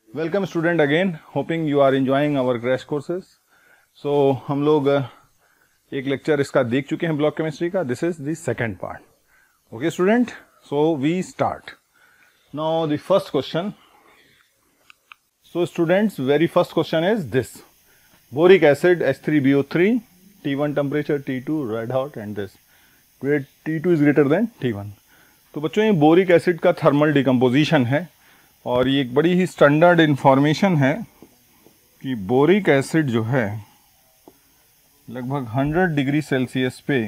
Welcome student again, hoping you are enjoying our crash courses. So हम लोग एक lecture इसका देख चुके हैं ब्लॉक केमिस्ट्री का। This is the second part. Okay student, so we start now the first question. So students, very first question is this: boric acid H3BO3, T1 temperature, T2 red hot and this T2 is greater than T1। तो बच्चों, ये boric acid का thermal decomposition है और ये एक बड़ी ही standard information है कि बोरिक एसिड जो है लगभग 100 डिग्री सेल्सियस पे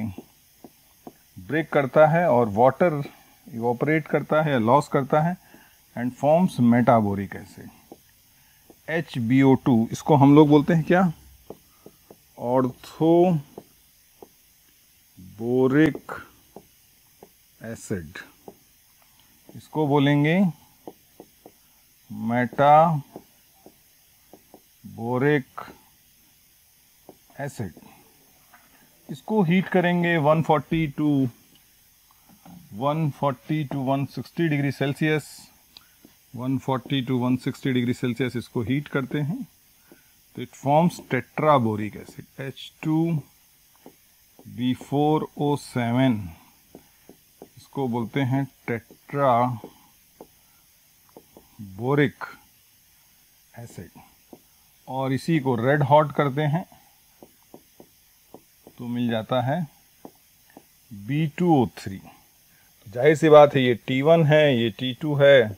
ब्रेक करता है और वाटर इवोपरेट करता है या लॉस करता है एंड फॉर्म्स मेटाबोरिक एसिड HBO2। इसको हम लोग बोलते हैं क्या? Ortho boric acid. इसको बोलेंगे मेटाबोरिक एसिड। इसको हीट करेंगे 140 to 160 degree Celsius. 140 to 160 degree Celsius इसको हीट करते हैं तो इट फॉर्म्स टेट्राबोरिक एसिड H2B4O7। इसको बोलते हैं टेट्रा बोरिक एसिड और इसी को रेड हॉट करते हैं तो मिल जाता है B2O3। जाहिर सी बात है, ये T1 है, ये T2 है,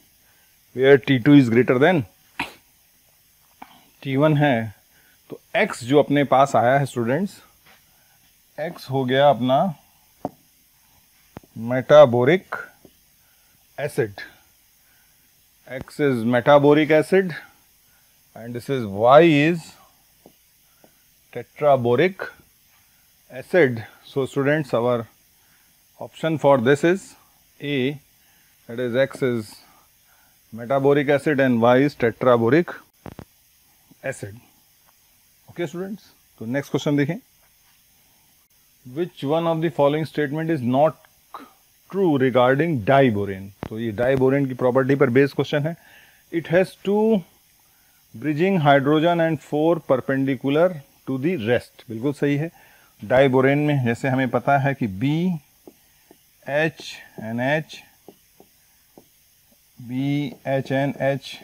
where T2 is greater than T1 है। तो X जो अपने पास आया है स्टूडेंट्स, X हो गया अपना मेटाबोरिक acid. X is metaboric acid and this is Y is tetraboric acid. So students, our option for this is A, that is X is metaboric acid and Y is tetraboric acid. Okay students, so next question देखें। Which one of the following statement is not true regarding diborane? तो ये diborane की property पर based question है। It has 2 bridging hydrogen and 4 perpendicular to the rest. बिल्कुल सही है। Diborane में जैसे हमें पता है कि BHNH, BHNH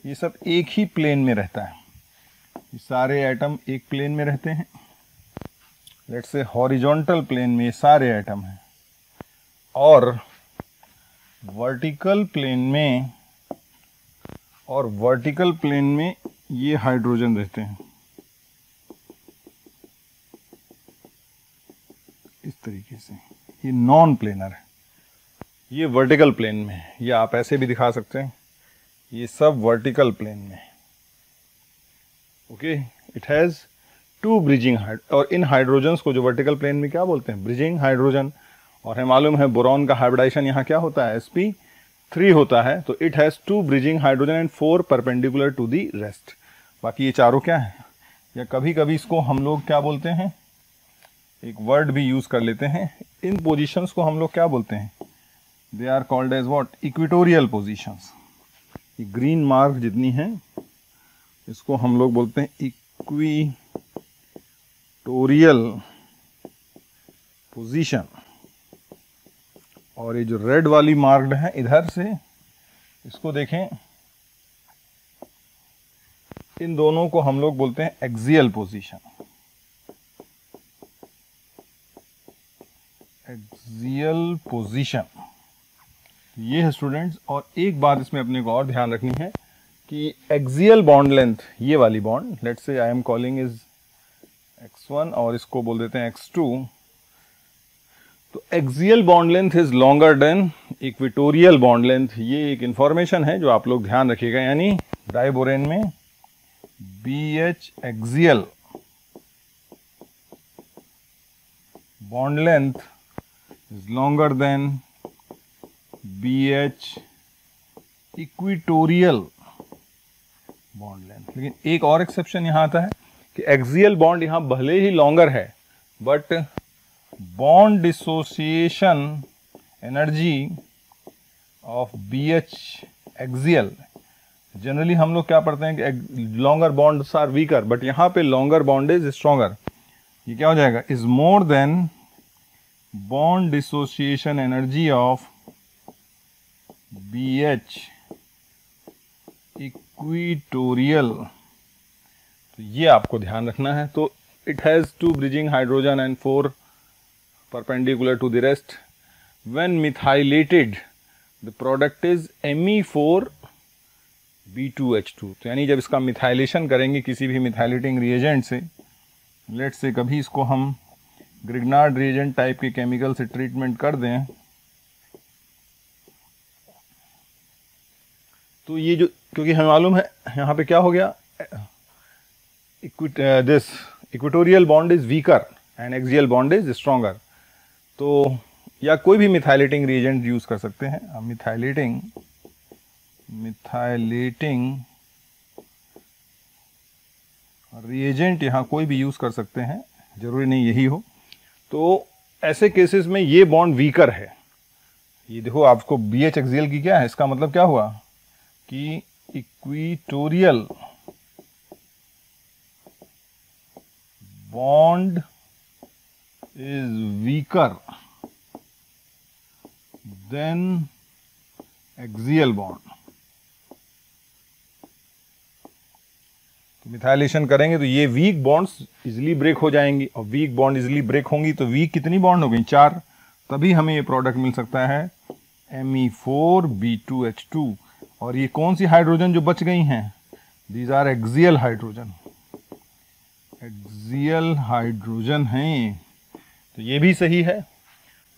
ये सब एक ही प्लेन में रहता है। ये सारे एटम एक प्लेन में रहते हैं। लेट्स से हॉरिजॉन्टल प्लेन में ये सारे एटम हैं और वर्टिकल प्लेन में ये हाइड्रोजन रहते हैं इस तरीके से। ये नॉन प्लेनर है, ये वर्टिकल प्लेन में है, या आप ऐसे भी दिखा सकते हैं, ये सब वर्टिकल प्लेन में है। ओके, इट हैज़ 2 ब्रिजिंग और इन हाइड्रोजन्स को जो वर्टिकल प्लेन में क्या बोलते हैं? Bridging hydrogen. और हमें मालूम है बोरॉन का हाइब्रिडाइजेशन यहाँ क्या होता है? sp3 होता है। तो it has 2 bridging hydrogen and 4 perpendicular to the rest. बाकी ये चारों क्या है? या कभी कभी इसको हम लोग क्या बोलते हैं, एक वर्ड भी यूज़ कर लेते हैं। इन पोजीशंस को हम लोग क्या बोलते हैं? They are called as what? Equatorial positions. ये ग्रीन मार्क जितनी हैं इसको हम लोग बोलते हैं इक्वेटोरियल पोजीशन। और ये जो रेड वाली मार्क्ड है इधर से, इसको देखें, इन दोनों को हम लोग बोलते हैं एक्सियल पोजीशन। एक्सियल पोजीशन ये है स्टूडेंट्स। और एक बात इसमें अपने को और ध्यान रखनी है कि एक्सियल बॉन्ड लेंथ, ये वाली bond, let's say I am calling is x1 और इसको बोल देते हैं x2। तो axial bond length is longer then equatorial bond length. ये एक इंफॉर्मेशन है जो आप लोग ध्यान रखिएगा। यानी डाइबोरेन में BH axial bond length is longer than BH equatorial bond length. लेकिन एक और एक्सेप्शन यहां आता है कि एक्सियल बॉन्ड यहां भले ही लॉन्गर है but bond dissociation energy of BH axial. Generally हम लोग क्या पढ़ते हैं कि longer bonds are weaker, but यहाँ पे लॉन्गर बॉन्ड इज स्ट्रॉन्गर। ये क्या हो जाएगा, is more than bond dissociation energy of BH equatorial. तो ये आपको ध्यान रखना है। तो it has 2 bridging hydrogen and 4 perpendicular to the rest. When methylated the product is Me4B2H2। तो यानी जब इसका मिथाइलेशन करेंगे किसी भी मिथाइलेटिंग रिएजेंट से, लेट से कभी इसको हम ग्रिग्नार्ड रिएजेंट टाइप के केमिकल से ट्रीटमेंट कर दें, तो ये जो, क्योंकि हमें मालूम है यहाँ पे क्या हो गया, this equatorial bond is weaker and axial bond is stronger. तो या कोई भी मिथाइलेटिंग रिएजेंट यूज कर सकते हैं। अब मिथाइलेटिंग रिएजेंट यहाँ कोई भी यूज कर सकते हैं, जरूरी नहीं यही हो। तो ऐसे केसेस में ये बॉन्ड वीकर है। ये देखो आपको BH एक्सियल की क्या है, इसका मतलब क्या हुआ कि equatorial bond is weaker then axial bond. तो मिथाइलेशन करेंगे तो ये वीक बॉन्ड्स इजिली ब्रेक हो जाएंगी, और वीक बॉन्ड इजिली ब्रेक होंगी तो वीक कितनी बॉन्ड हो गई, 4। तभी हमें ये प्रोडक्ट मिल सकता है Me4B2H2। और ये कौन सी हाइड्रोजन जो बच गई हैं, these are axial hydrogen, axial hydrogen हैं। तो ये भी सही है।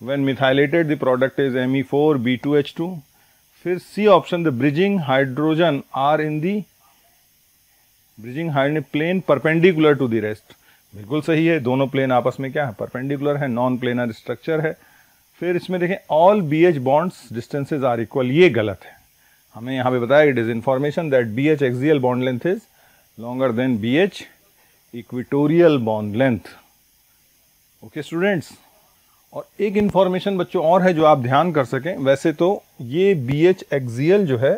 When methylated the product is Me4B2H2। फिर C option, the bridging hydrogen are in the bridging hydrogen plane perpendicular to the rest. बिल्कुल सही है, दोनों प्लेन आपस में क्या है, परपेंडिकुलर है, नॉन प्लेनर स्ट्रक्चर है। फिर इसमें देखें all BH bonds distances are equal, ये गलत है। हमें यहाँ पे बताया it is information that BH axial bond length is longer than BH equatorial bond length. Okay students, और एक इंफॉर्मेशन बच्चों और है जो आप ध्यान कर सकें। वैसे तो ये BH एक्सियल जो है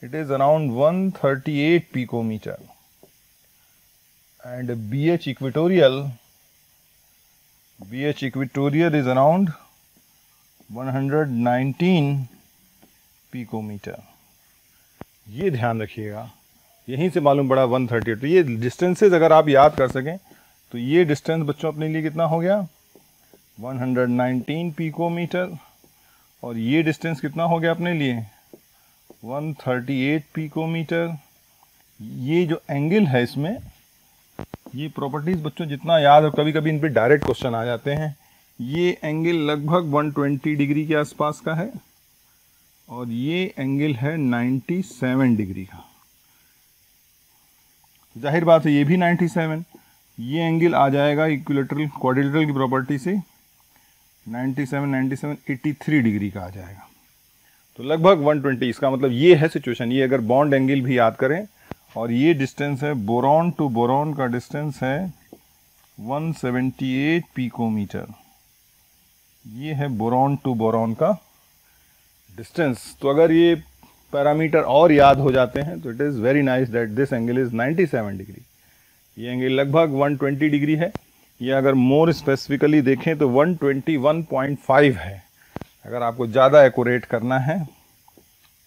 it is around 138 picometer and BH equatorial is around 119 picometer. ये ध्यान रखिएगा, यहीं से मालूम पड़ा 138। तो ये डिस्टेंसेज अगर आप याद कर सकें तो ये डिस्टेंस बच्चों अपने लिए कितना हो गया, 119 पिकोमीटर, और ये डिस्टेंस कितना हो गया अपने लिए, 138 पिकोमीटर। ये जो एंगल है इसमें, ये प्रॉपर्टीज बच्चों जितना याद हो, कभी कभी इन पे डायरेक्ट क्वेश्चन आ जाते हैं। ये एंगल लगभग 120 डिग्री के आसपास का है, और ये एंगल है 97 डिग्री का। जाहिर बात है ये भी 97, ये एंगल आ जाएगा इक्विलेटरल क्वाड्रिलेटरल की प्रॉपर्टी से 97 83 डिग्री का आ जाएगा। तो लगभग 120, इसका मतलब ये है सिचुएशन। ये अगर बॉन्ड एंगल भी याद करें, और ये डिस्टेंस है बोरॉन टू बोरॉन का डिस्टेंस है 178 पिकोमीटर। ये है बोरॉन टू बोरॉन का डिस्टेंस। तो अगर ये पैरामीटर और याद हो जाते हैं तो it is very nice that this angle is 97 degree. ये एंगल लगभग 120 डिग्री है। ये अगर मोर स्पेसिफिकली देखें तो 121.5 है। अगर आपको ज़्यादा एक्यूरेट करना है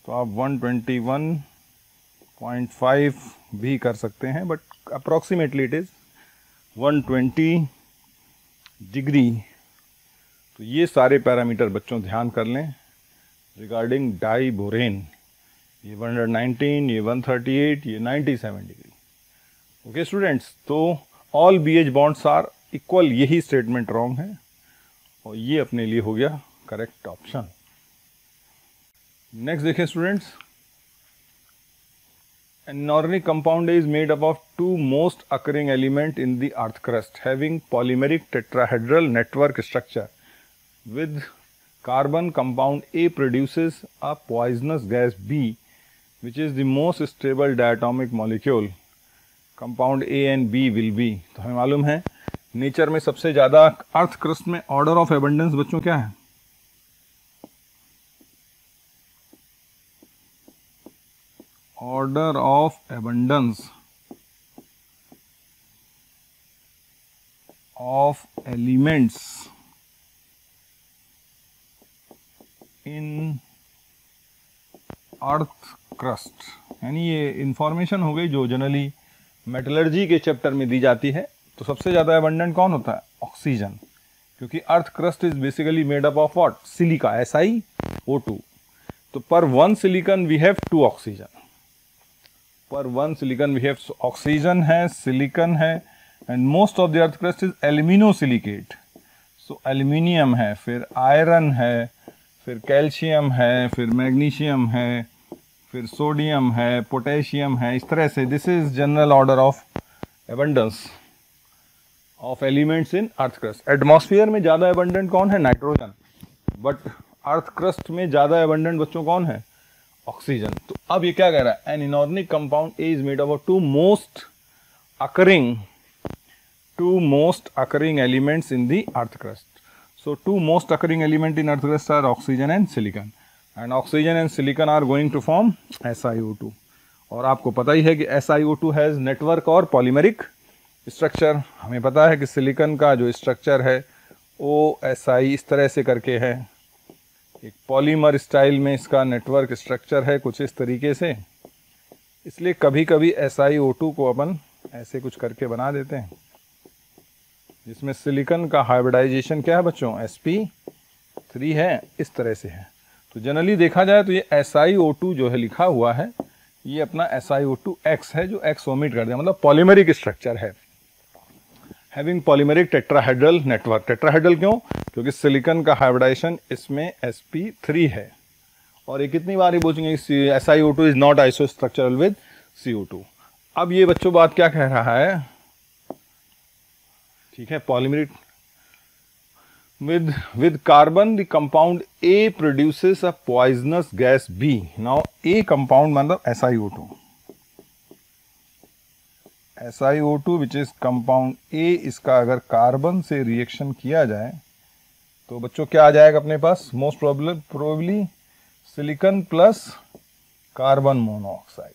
तो आप 121.5 भी कर सकते हैं, but approximately it is 120 degree. तो ये सारे पैरामीटर बच्चों ध्यान कर लें रिगार्डिंग डाइबोरेन। ये 119, ये 138, ये 97 डिग्री। ओके स्टूडेंट्स, तो all BH bonds are equal, यही स्टेटमेंट रॉन्ग है, और ये अपने लिए हो गया करेक्ट ऑप्शन। नेक्स्ट देखें students, an inorganic compound is made up of two most occurring element in the earth crust having polymeric tetrahedral network structure. With carbon, compound A produces a poisonous gas B, which is the most stable diatomic molecule. Compound A and B will be, तो हमें मालूम है nature में सबसे ज्यादा earth crust में order of abundance बच्चों क्या है? Order of abundance of elements in earth crust, यानी ये इंफॉर्मेशन हो गई जो जनरली मेटलर्जी के चैप्टर में दी जाती है। तो सबसे ज्यादा एबंडेंट कौन होता है? ऑक्सीजन, क्योंकि earth crust is basically made up of what? Silica, SiO2। तो per one silicon we have 2 oxygen, per one silicon we have oxygen है, सिलिकॉन है, and most of the earth crust is aluminosilicate. So aluminium है, फिर iron है, फिर calcium है, फिर magnesium है, फिर सोडियम है, पोटेशियम है, इस तरह से। This is general order of abundance of elements in earth crust. Atmosphere में ज्यादा एबंडेंट कौन है? नाइट्रोजन। बट अर्थ क्रस्ट में ज्यादा एबंडेंट बच्चों कौन है? ऑक्सीजन। तो अब ये क्या कह रहा है? An inorganic compound A is made up of two most occurring elements in the earth crust. So two most occurring element in earth crust are oxygen and silicon, and oxygen and silicon are going to form SiO2। और आपको पता ही है कि SiO2 has network और polymeric structure। हमें पता है कि सिलिकॉन का जो स्ट्रक्चर है OSI इस तरह से करके है, एक पॉलीमर स्टाइल में इसका नेटवर्क स्ट्रक्चर है कुछ इस तरीके से। इसलिए कभी कभी SiO2 को अपन ऐसे कुछ करके बना देते हैं, जिसमें सिलिकॉन का हाइब्रिडाइजेशन क्या है बच्चों? sp3 है, इस तरह से है। तो जनरली देखा जाए तो ये SiO2 जो है लिखा हुआ है, ये अपना SiO2X है, जो X ओमिट कर दिया, मतलब पॉलीमेरिक स्ट्रक्चर है, having polymeric tetrahedral network. Tetrahedral क्यों? क्योंकि सिलिकॉन का हाइब्रिडाइजेशन इसमें sp3 है। और ये कितनी बार ही पूछेंगे, SiO2 is not आइसोस्ट्रक्चरल with CO2। अब ये बच्चों बात क्या कह रहा है? ठीक है, polymeric with carbon the compound A produces a poisonous gas B। now A compound मतलब SiO2 which is compound A, इसका अगर कार्बन से रिएक्शन किया जाए तो बच्चों क्या आ जाएगा अपने पास? Most probably silicon plus carbon monoxide,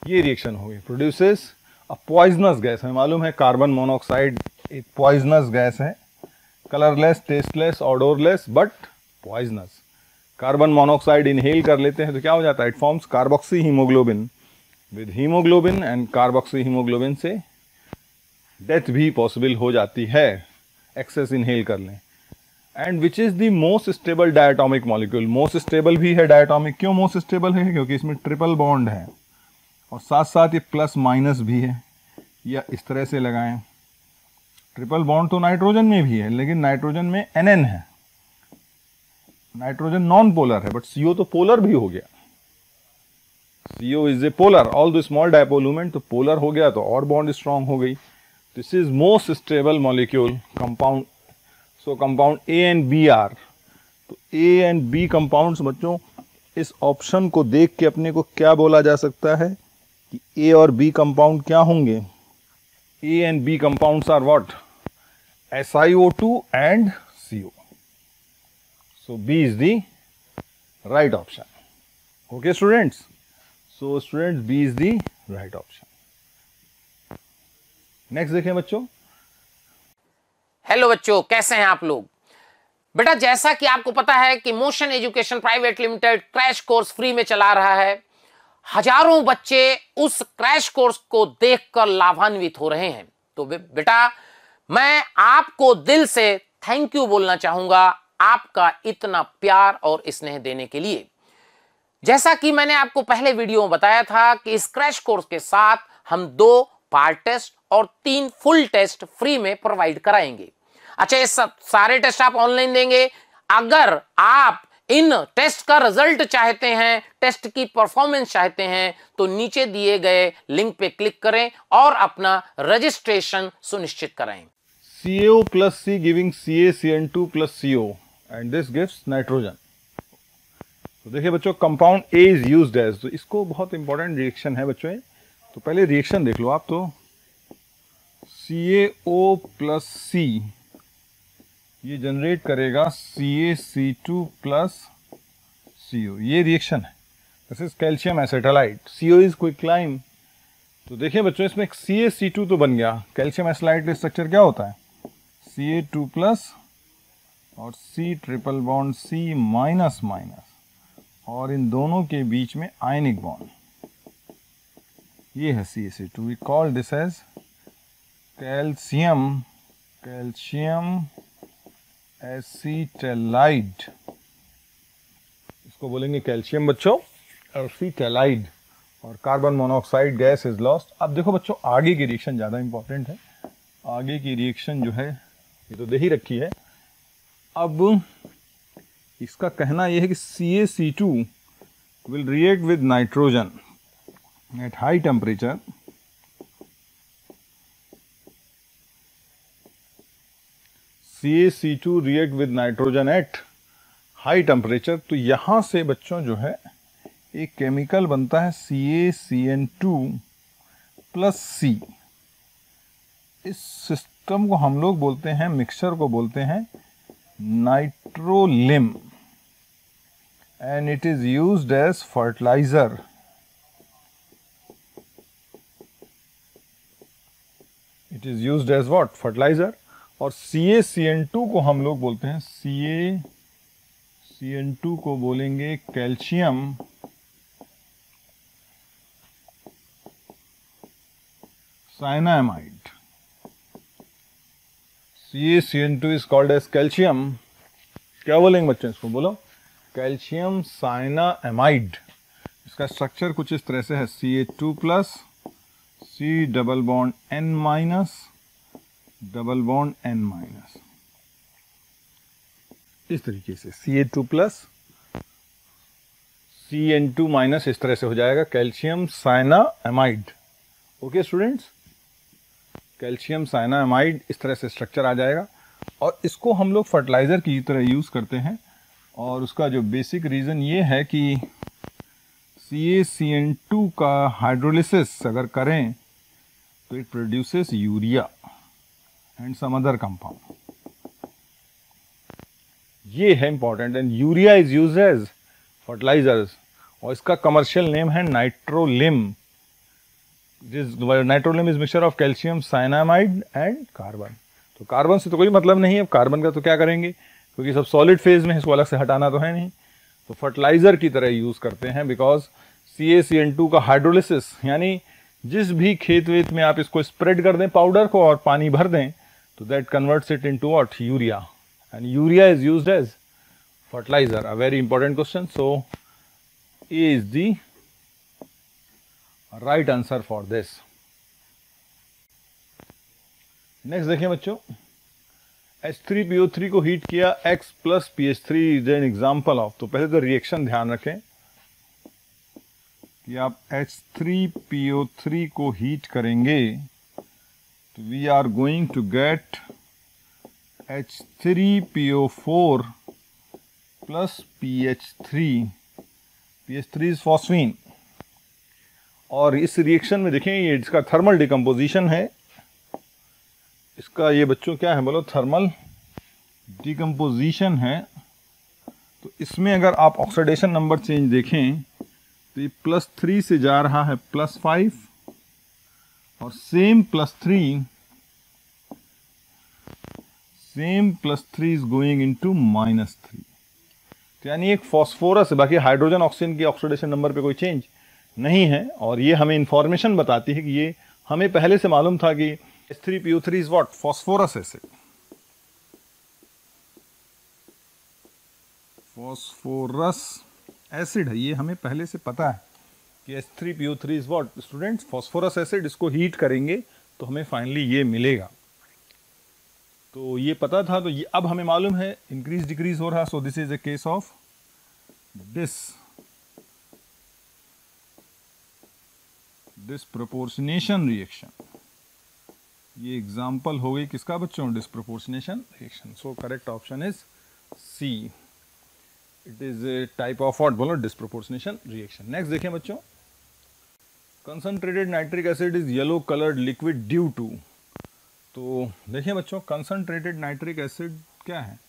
ये रिएक्शन होगी, प्रोड्यूसेस अ पॉइजनस गैस। हमें मालूम है कार्बन मोनोऑक्साइड एक पॉइजनस गैस है, colourless, tasteless, odourless, but poisonous. Carbon monoxide inhale कर लेते हैं तो क्या हो जाता है? It forms carboxy haemoglobin. With haemoglobin and carboxy haemoglobin से डेथ भी पॉसिबल हो जाती है, एक्सेस इनहेल कर लें। And which is the most stable diatomic molecule. Most stable भी है डायटोमिक। क्यों मोस्ट स्टेबल है? क्योंकि इसमें ट्रिपल बॉन्ड है और साथ साथ ये प्लस माइनस भी है, या इस तरह से लगाएं। ट्रिपल बॉन्ड तो नाइट्रोजन में भी है, लेकिन नाइट्रोजन में NN है, नाइट्रोजन नॉन पोलर है, बट CO तो पोलर भी हो गया। CO is a polar, all the small dipole moment, तो पोलर हो गया तो और बॉन्ड स्ट्रांग हो गई। This is most stable molecule compound. So compound A and B are, तो A एंड B कंपाउंड्स बच्चों, इस ऑप्शन को देख के अपने को क्या बोला जा सकता है कि A और B कंपाउंड क्या होंगे? A and B compounds are what? SiO2 and CO. So B is the right option. Okay students? So students, B is the right option. Next देखें बच्चों। हेलो बच्चों, कैसे हैं आप लोग? बेटा, जैसा कि आपको पता है कि motion education private limited crash course free में चला रहा है। हजारों बच्चे उस क्रैश कोर्स को देखकर लाभान्वित हो रहे हैं। तो बेटा, मैं आपको दिल से थैंक यू बोलना चाहूंगा आपका इतना प्यार और स्नेह देने के लिए। जैसा कि मैंने आपको पहले वीडियो में बताया था कि इस क्रैश कोर्स के साथ हम 2 पार्ट टेस्ट और 3 फुल टेस्ट फ्री में प्रोवाइड कराएंगे। अच्छा, ये सब सारे टेस्ट आप ऑनलाइन देंगे। अगर आप इन टेस्ट का रिजल्ट चाहते हैं, टेस्ट की परफॉर्मेंस चाहते हैं, तो नीचे दिए गए लिंक पे क्लिक करें और अपना रजिस्ट्रेशन सुनिश्चित कराएं। CO plus C giving CaCN2 plus CO and this gives nitrogen। तो देखिए बच्चों, compound A is used as, तो इसको बहुत इंपॉर्टेंट रिएक्शन है बच्चों। तो पहले रिएक्शन देख लो आप। तो CaO प्लस C ये जनरेट करेगा CaC2 प्लस CO। ये रिएक्शन है, this is calcium acetylide. CO is quicklime. तो देखिए बच्चों, इसमें CaC2 तो बन गया। कैल्शियम एसेटालाइट का स्ट्रक्चर क्या होता है? Ca2 प्लस और C triple bond C minus minus, और इन दोनों के बीच में आयनिक बॉन्ड, ये है CaC2। We call this as calcium acetylide. इसको बोलेंगे कैल्शियम बच्चों एसीटेलाइड, और carbon monoxide gas is lost. अब देखो बच्चों, आगे की रिएक्शन ज़्यादा इंपॉर्टेंट है। आगे की रिएक्शन जो है ये तो दे ही रखी है। अब इसका कहना यह है कि CaC2 will react with nitrogen at high temperature CaC2 react with nitrogen at high temperature। तो यहां से बच्चों जो है एक केमिकल बनता है CaCN2 प्लस C। इस सिस्टम को हम लोग बोलते हैं, मिक्सचर को बोलते हैं nitrolim, and it is used as fertilizer। It is used as what? Fertilizer। और CaCN2 को हम लोग बोलते हैं, CaCN2 को बोलेंगे calcium cyanamide. CaCN2 is called as calcium, क्या बोलेंगे बच्चों इसको? बोलो, कैल्शियम साइनामाइड। इसका स्ट्रक्चर कुछ इस तरह से है, Ca2 plus C double bond N minus double bond N minus, इस तरीके से Ca2 प्लस CN2 माइनस, इस तरह से हो जाएगा calcium cyanamide. Okay students, calcium cyanamide इस तरह से स्ट्रक्चर आ जाएगा, और इसको हम लोग फर्टिलाइजर की तरह यूज करते हैं। और उसका जो बेसिक रीज़न ये है कि CaCN2 का हाइड्रोलिसिस अगर करें तो it produces urea and some other compound. ये है important, and urea is used as fertilizers, और इसका कमर्शियल नेम है nitrolim. Nitrolim is mixture of calcium cyanamide and carbon. तो कार्बन से तो कोई मतलब नहीं है, अब कार्बन का तो क्या करेंगे, क्योंकि सब सॉलिड फेज में है, इसको अलग से हटाना तो है नहीं। तो फर्टिलाइजर की तरह यूज करते हैं, बिकॉज CaCN2 का हाइड्रोलिसिस, यानी जिस भी खेत वेत में आप इसको स्प्रेड कर दें पाउडर को और पानी भर दें, तो that converts it into what? Urea, and urea is used as fertilizer. A very important question. So A is the right answer for this. Next देखिए बच्चों, H3PO3 को हीट किया, X plus PH3 is an example of. तो पहले तो reaction ध्यान रखें कि आप H3PO3 को हीट करेंगे तो we are going to get H3PO4 plus PH3। PH3 is phosphine, और इस रिएक्शन में देखें ये इसका थर्मल डिकम्पोजिशन है। इसका ये बच्चों क्या है बोलो? थर्मल डिकम्पोजिशन है। तो इसमें अगर आप ऑक्सीडेशन नंबर चेंज देखें तो ये +3 से जा रहा है +5, और सेम +3 इज गोइंग इनटू -3। तो यानी एक फॉस्फोरस है, बाकी हाइड्रोजन ऑक्सीजन की ऑक्सीडेशन नंबर पे कोई चेंज नहीं है। और ये हमें इंफॉर्मेशन बताती है कि ये हमें पहले से मालूम था कि H3PO3 is what? Phosphorus acid। Phosphorous acid है, ये हमें पहले से पता है कि H3PO3 is what? Students, phosphorous acid. इसको हीट करेंगे तो हमें फाइनली ये मिलेगा। तो ये पता था, तो ये अब हमें मालूम है इंक्रीज डिक्रीज हो रहा। So this is a case of disproportionation reaction. ये एग्जाम्पल हो गई किसका बच्चों? Disproportionation reaction. So correct option is C, it is a type of what बोलो? Disproportionation reaction. नेक्स्ट देखें बच्चों, concentrated nitric acid is yellow coloured liquid due to. तो देखिए बच्चों, कंसंट्रेटेड नाइट्रिक एसिड क्या है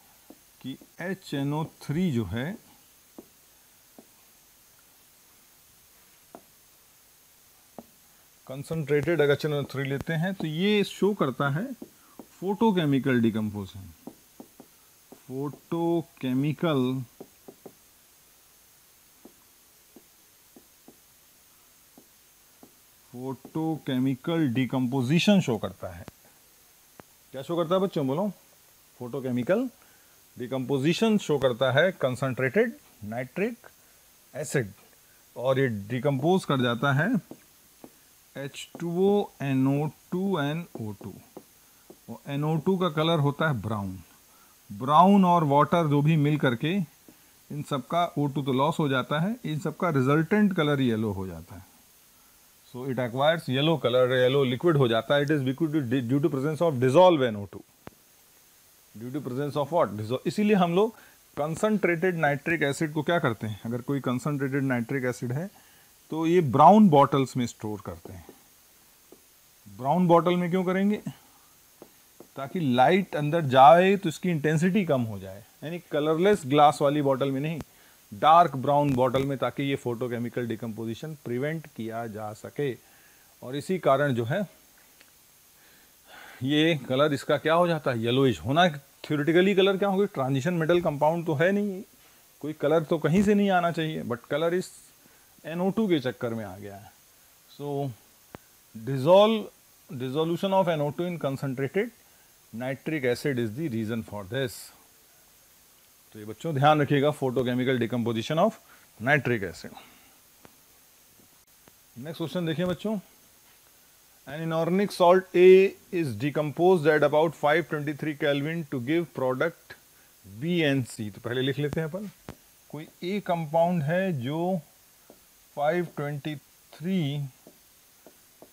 कि HNO3 जो है कंसंट्रेटेड अगर HNO3 लेते हैं तो ये शो करता है photochemical decomposition, photochemical decomposition show करता है। क्या शो करता है बच्चों, बोलो? फोटोकेमिकल डिकम्पोजिशन शो करता है कंसंट्रेटेड नाइट्रिक एसिड, और ये डिकम्पोज कर जाता है H2O, NO2 and O2। और NO2 का कलर होता है ब्राउन और वाटर जो भी मिल करके इन सब का O2 तो लॉस हो जाता है, इन सब का रिजल्टेंट कलर येलो हो जाता है। So it acquires yellow colour, yellow liquid हो जाता है। It is liquid due to presence of dissolve NO2, due to presence of what, dissolve. इसीलिए हम लोग कंसंट्रेटेड नाइट्रिक एसिड को क्या करते हैं, अगर कोई कंसंट्रेटेड नाइट्रिक एसिड है तो ये ब्राउन बॉटल्स में स्टोर करते हैं। ब्राउन बॉटल में क्यों करेंगे, ताकि लाइट अंदर जाए तो इसकी इंटेंसिटी कम हो जाए, यानी कलरलेस ग्लास वाली बॉटल में नहीं, डार्क ब्राउन बॉटल में, ताकि ये फोटोकेमिकल डिकम्पोजिशन प्रिवेंट किया जा सके। और इसी कारण जो है ये कलर इसका क्या हो जाता है, येलोइश होना। थ्योरेटिकली कलर क्या होगा, ट्रांजिशन मेटल कंपाउंड तो है नहीं, कोई कलर तो कहीं से नहीं आना चाहिए, बट कलर इस NO2 के चक्कर में आ गया है। So dissolution of NO2 in concentrated nitric acid is the reason for this. तो ये बच्चों ध्यान रखिएगा, photochemical decomposition of nitric acid. Next question देखिए बच्चों, an inorganic salt A is decomposed at about 523 Kelvin to give product B and C। तो पहले लिख लेते हैं अपन, कोई A कंपाउंड है जो 523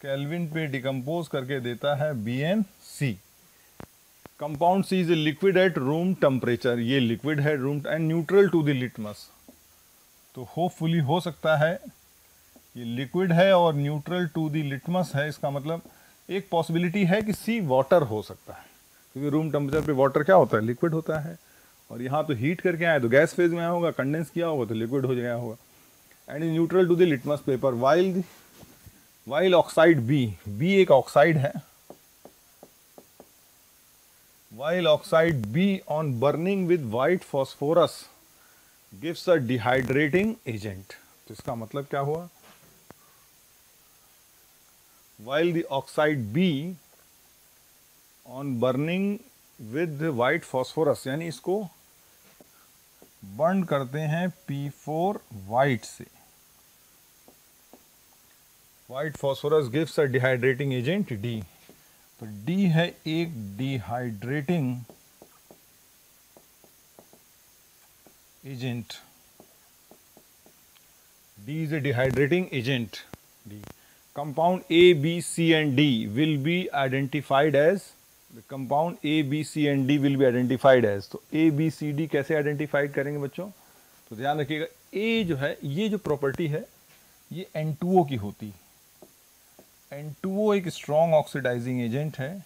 केल्विन पे डिकम्पोज करके देता है B and C। Compound C is a liquid at room temperature, ये लिक्विड है room and neutral to the litmus. तो होपफुली हो सकता है ये लिक्विड है और न्यूट्रल टू द लिटमस है, इसका मतलब एक पॉसिबिलिटी है कि C वाटर हो सकता है, क्योंकि रूम टेम्परेचर पे वाटर क्या होता है, लिक्विड होता है, और यहाँ तो हीट करके आया तो गैस फेज में आया होगा, कंडेंस किया होगा तो लिक्विड हो गया होगा। And is neutral to the litmus paper while oxide B एक ऑक्साइड है, while oxide B on burning with white phosphorus gives a dehydrating agent। तो इसका मतलब क्या हुआ, while the oxide B on burning with white phosphorus, यानी इसको burn करते हैं P4 white से, white phosphorus gives a dehydrating agent D। तो D है एक dehydrating agent, D is a dehydrating agent D। Compound A, B, C and D will be identified as, the compound A, B, C and D will be identified as। तो A, B, C, D कैसे identified करेंगे बच्चों, तो ध्यान रखिएगा, A जो है, ये जो प्रॉपर्टी है ये N2O की होती है। N2O एक स्ट्रॉन्ग ऑक्सीडाइजिंग एजेंट है,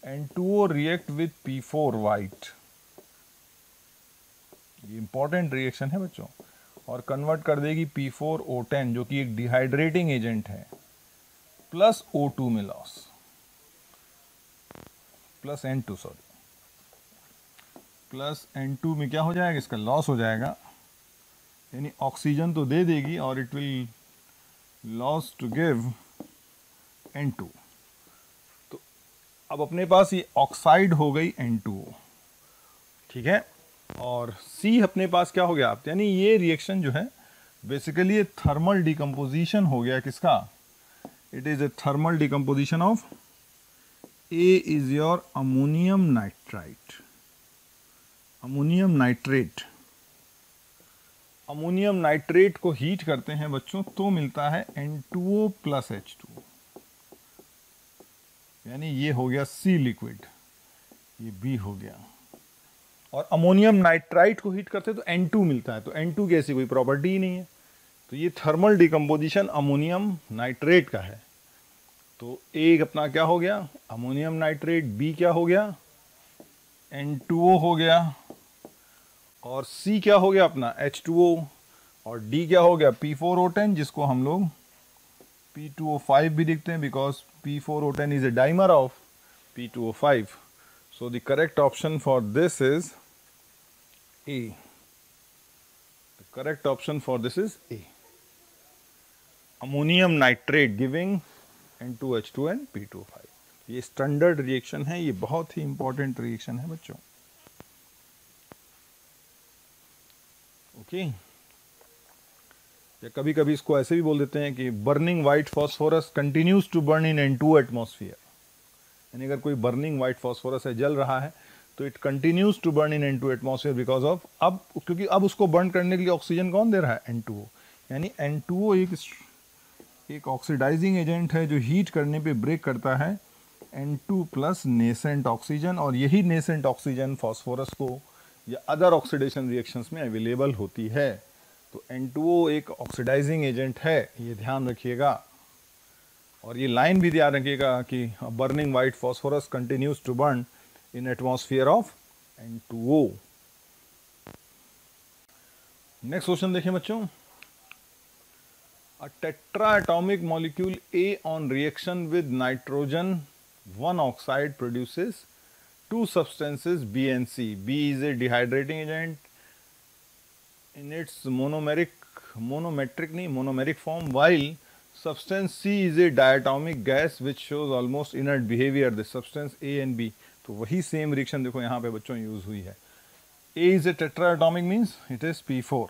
N2O react with P4 white, ये इंपॉर्टेंट रिएक्शन है बच्चों, और कन्वर्ट कर देगी P4O10 जो कि एक डिहाइड्रेटिंग एजेंट है, प्लस O2 में loss, plus N2 plus N2 में क्या हो जाएगा, इसका लॉस हो जाएगा, यानी ऑक्सीजन तो दे देगी और it will loss to give N2। तो अब अपने पास ये ऑक्साइड हो गई N2O, ठीक है, और C अपने पास क्या हो गया, यानी ये रिएक्शन जो है बेसिकली ये थर्मल डिकम्पोजिशन हो गया किसका, it is A thermal decomposition of A is your ammonium nitrite, ammonium nitrate. Ammonium nitrate को हीट करते हैं बच्चों तो मिलता है N2O प्लस H2O, यानी ये हो गया C लिक्विड, ये B हो गया, और अमोनियम नाइट्राइट को हीट करते तो N2 मिलता है, तो N2 की ऐसी कोई प्रॉपर्टी ही नहीं है, तो ये थर्मल डिकम्पोजिशन अमोनियम नाइट्रेट का है। तो A अपना क्या हो गया, अमोनियम नाइट्रेट, B क्या हो गया, N2O हो गया, और C क्या हो गया अपना H2O, और D क्या हो गया P4O10, जिसको हम लोग P2O5 भी लिखते हैं because P4O10 is a dimer of P2O5. So the correct option for this is A. The correct option for this is A. Ammonium nitrate giving N2H2 and P2O5. ये स्टैंडर्ड रिएक्शन है, ये बहुत ही important reaction है बच्चों. Okay या कभी कभी इसको ऐसे भी बोल देते हैं कि burning white phosphorus continues to burn in N2 atmosphere. यानी अगर कोई बर्निंग व्हाइट फॉस्फोरस है, जल रहा है, तो it continues to burn in N2 atmosphere because of, अब क्योंकि अब उसको बर्न करने के लिए ऑक्सीजन कौन दे रहा है, N2O. यानी N2O एक ऑक्सीडाइजिंग एजेंट है जो हीट करने पे ब्रेक करता है N2 प्लस नेसेंट ऑक्सीजन, और यही नेसेंट ऑक्सीजन फॉस्फोरस को या अदर ऑक्सीडेशन रिएक्शंस में अवेलेबल होती है. तो N2O एक ऑक्सीडाइजिंग एजेंट है, ये ध्यान रखिएगा. और ये लाइन भी ध्यान रखिएगा कि burning white phosphorus continues to burn in atmosphere of N2O. Next question देखिए बच्चों. A tetraatomic molecule A on reaction with nitrogen 1 oxide produces two substances B and C. B is a dehydrating agent in its monomeric form, while substance C is a diatomic gas which shows almost inert behavior. The substance A and B. तो वही same reaction देखो यहाँ पे बच्चों use हुई है. A is a tetraatomic means it is P4.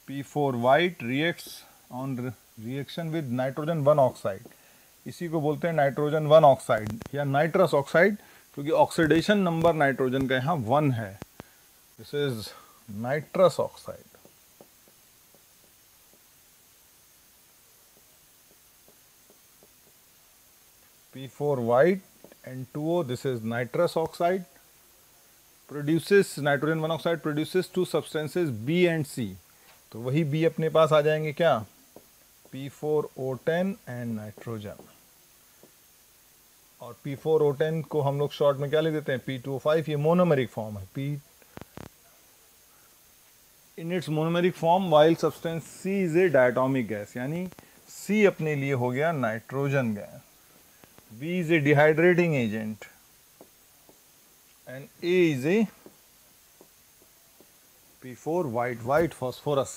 P4 white reacts on reaction with nitrogen 1 oxide. इसी को बोलते हैं नाइट्रोजन 1 ऑक्साइड या नाइट्रस ऑक्साइड, क्योंकि ऑक्सीडेशन नंबर नाइट्रोजन का यहाँ 1 है. This is nitrous oxide. P4 white N2O, this is nitrous oxide, produces nitrogen 1 oxide produces two substances B and C. तो वही B अपने पास आ जाएंगे क्या, P4O10 एंड नाइट्रोजन. और P4O10 को हम लोग शॉर्ट में क्या लिख देते हैं, P2O5. ये मोनोमेरिक फॉर्म है, P in its monomeric form, while substance C is A diatomic gas. यानी C अपने लिए हो गया nitrogen gas, B is a dehydrating agent and A is a P4 white phosphorus,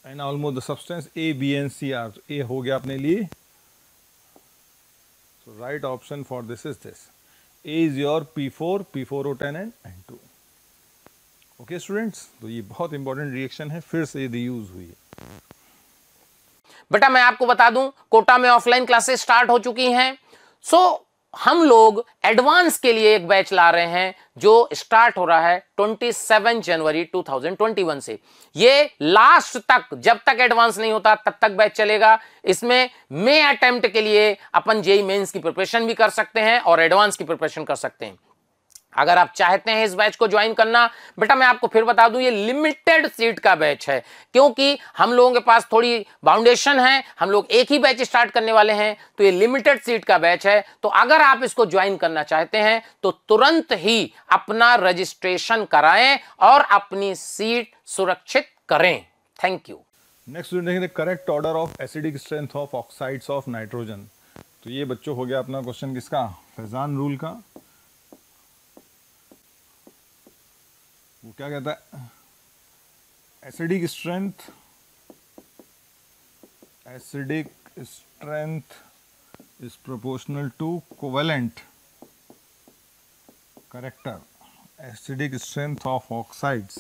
and almost the substance A, B and C are. A हो गया अपने लिए. So right option for this is this. A is your P4, P4O10 and N2. Okay students, तो ये बहुत important reaction है, फिर से ये यूज हुई है. बेटा मैं आपको बता दूं, कोटा में ऑफलाइन क्लासेस स्टार्ट हो चुकी हैं. सो हम लोग एडवांस के लिए एक बैच ला रहे हैं जो स्टार्ट हो रहा है 27 जनवरी 2021 से. ये लास्ट तक, जब तक एडवांस नहीं होता तब तक बैच चलेगा. इसमें मे अटेम्प्ट के लिए अपन जेईई मेंस की प्रिपरेशन भी कर सकते हैं और एडवांस की प्रिपरेशन कर सकते हैं. अगर आप चाहते हैं इस बैच को ज्वाइन करना, बेटा मैं आपको फिर बता दूं, ये लिमिटेड सीट का बैच है, क्योंकि हम लोगों के पास थोड़ी बाउंडेशन है, हम लोग एक ही बैच स्टार्ट करने वाले हैं, तो ये लिमिटेड सीट का बैच है. तो अगर आप इसको ज्वाइन करना चाहते हैं तो तुरंत ही अपना रजिस्ट्रेशन कराएं और अपनी सीट सुरक्षित करें. Thank you. नेक्स्ट देखेंगे correct order of acidic strength of oxides of nitrogen. तो ये बच्चों हो गया अपना क्वेश्चन किसका, फैजान रूल का. वो क्या कहता है, acidic strength is proportional to covalent character. Acidic strength of oxides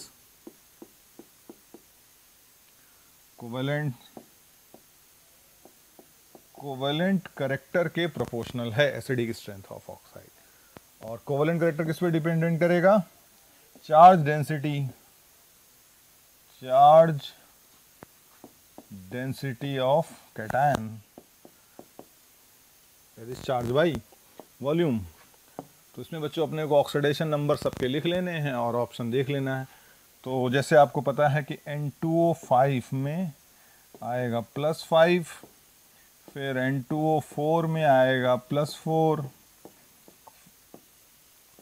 covalent character के प्रोपोर्शनल है डेंसिटी स्ट्रेंथ ऑफ ऑक्साइड. और कोवेलेंट कैरेक्टर किस पे डिपेंडेंट करेगा, charge density of cation, that is charge by volume. तो इसमें बच्चों अपने को ऑक्सीडेशन नंबर सबके लिख लेने हैं और ऑप्शन देख लेना है. तो जैसे आपको पता है कि N2O5 में आएगा +5, फिर N2O4 में आएगा +4,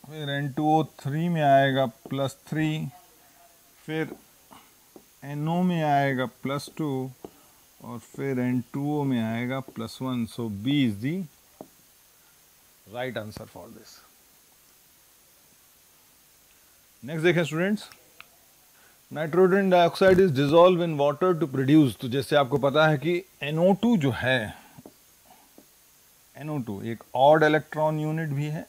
फिर N2O3 में आएगा +3, फिर NO में आएगा +2 और फिर N2O में आएगा +1. So B is the right answer for this. Next देखें students, nitrogen dioxide is dissolve in water to produce. तो जैसे आपको पता है कि NO2 जो है, NO2 एक ऑड इलेक्ट्रॉन यूनिट भी है,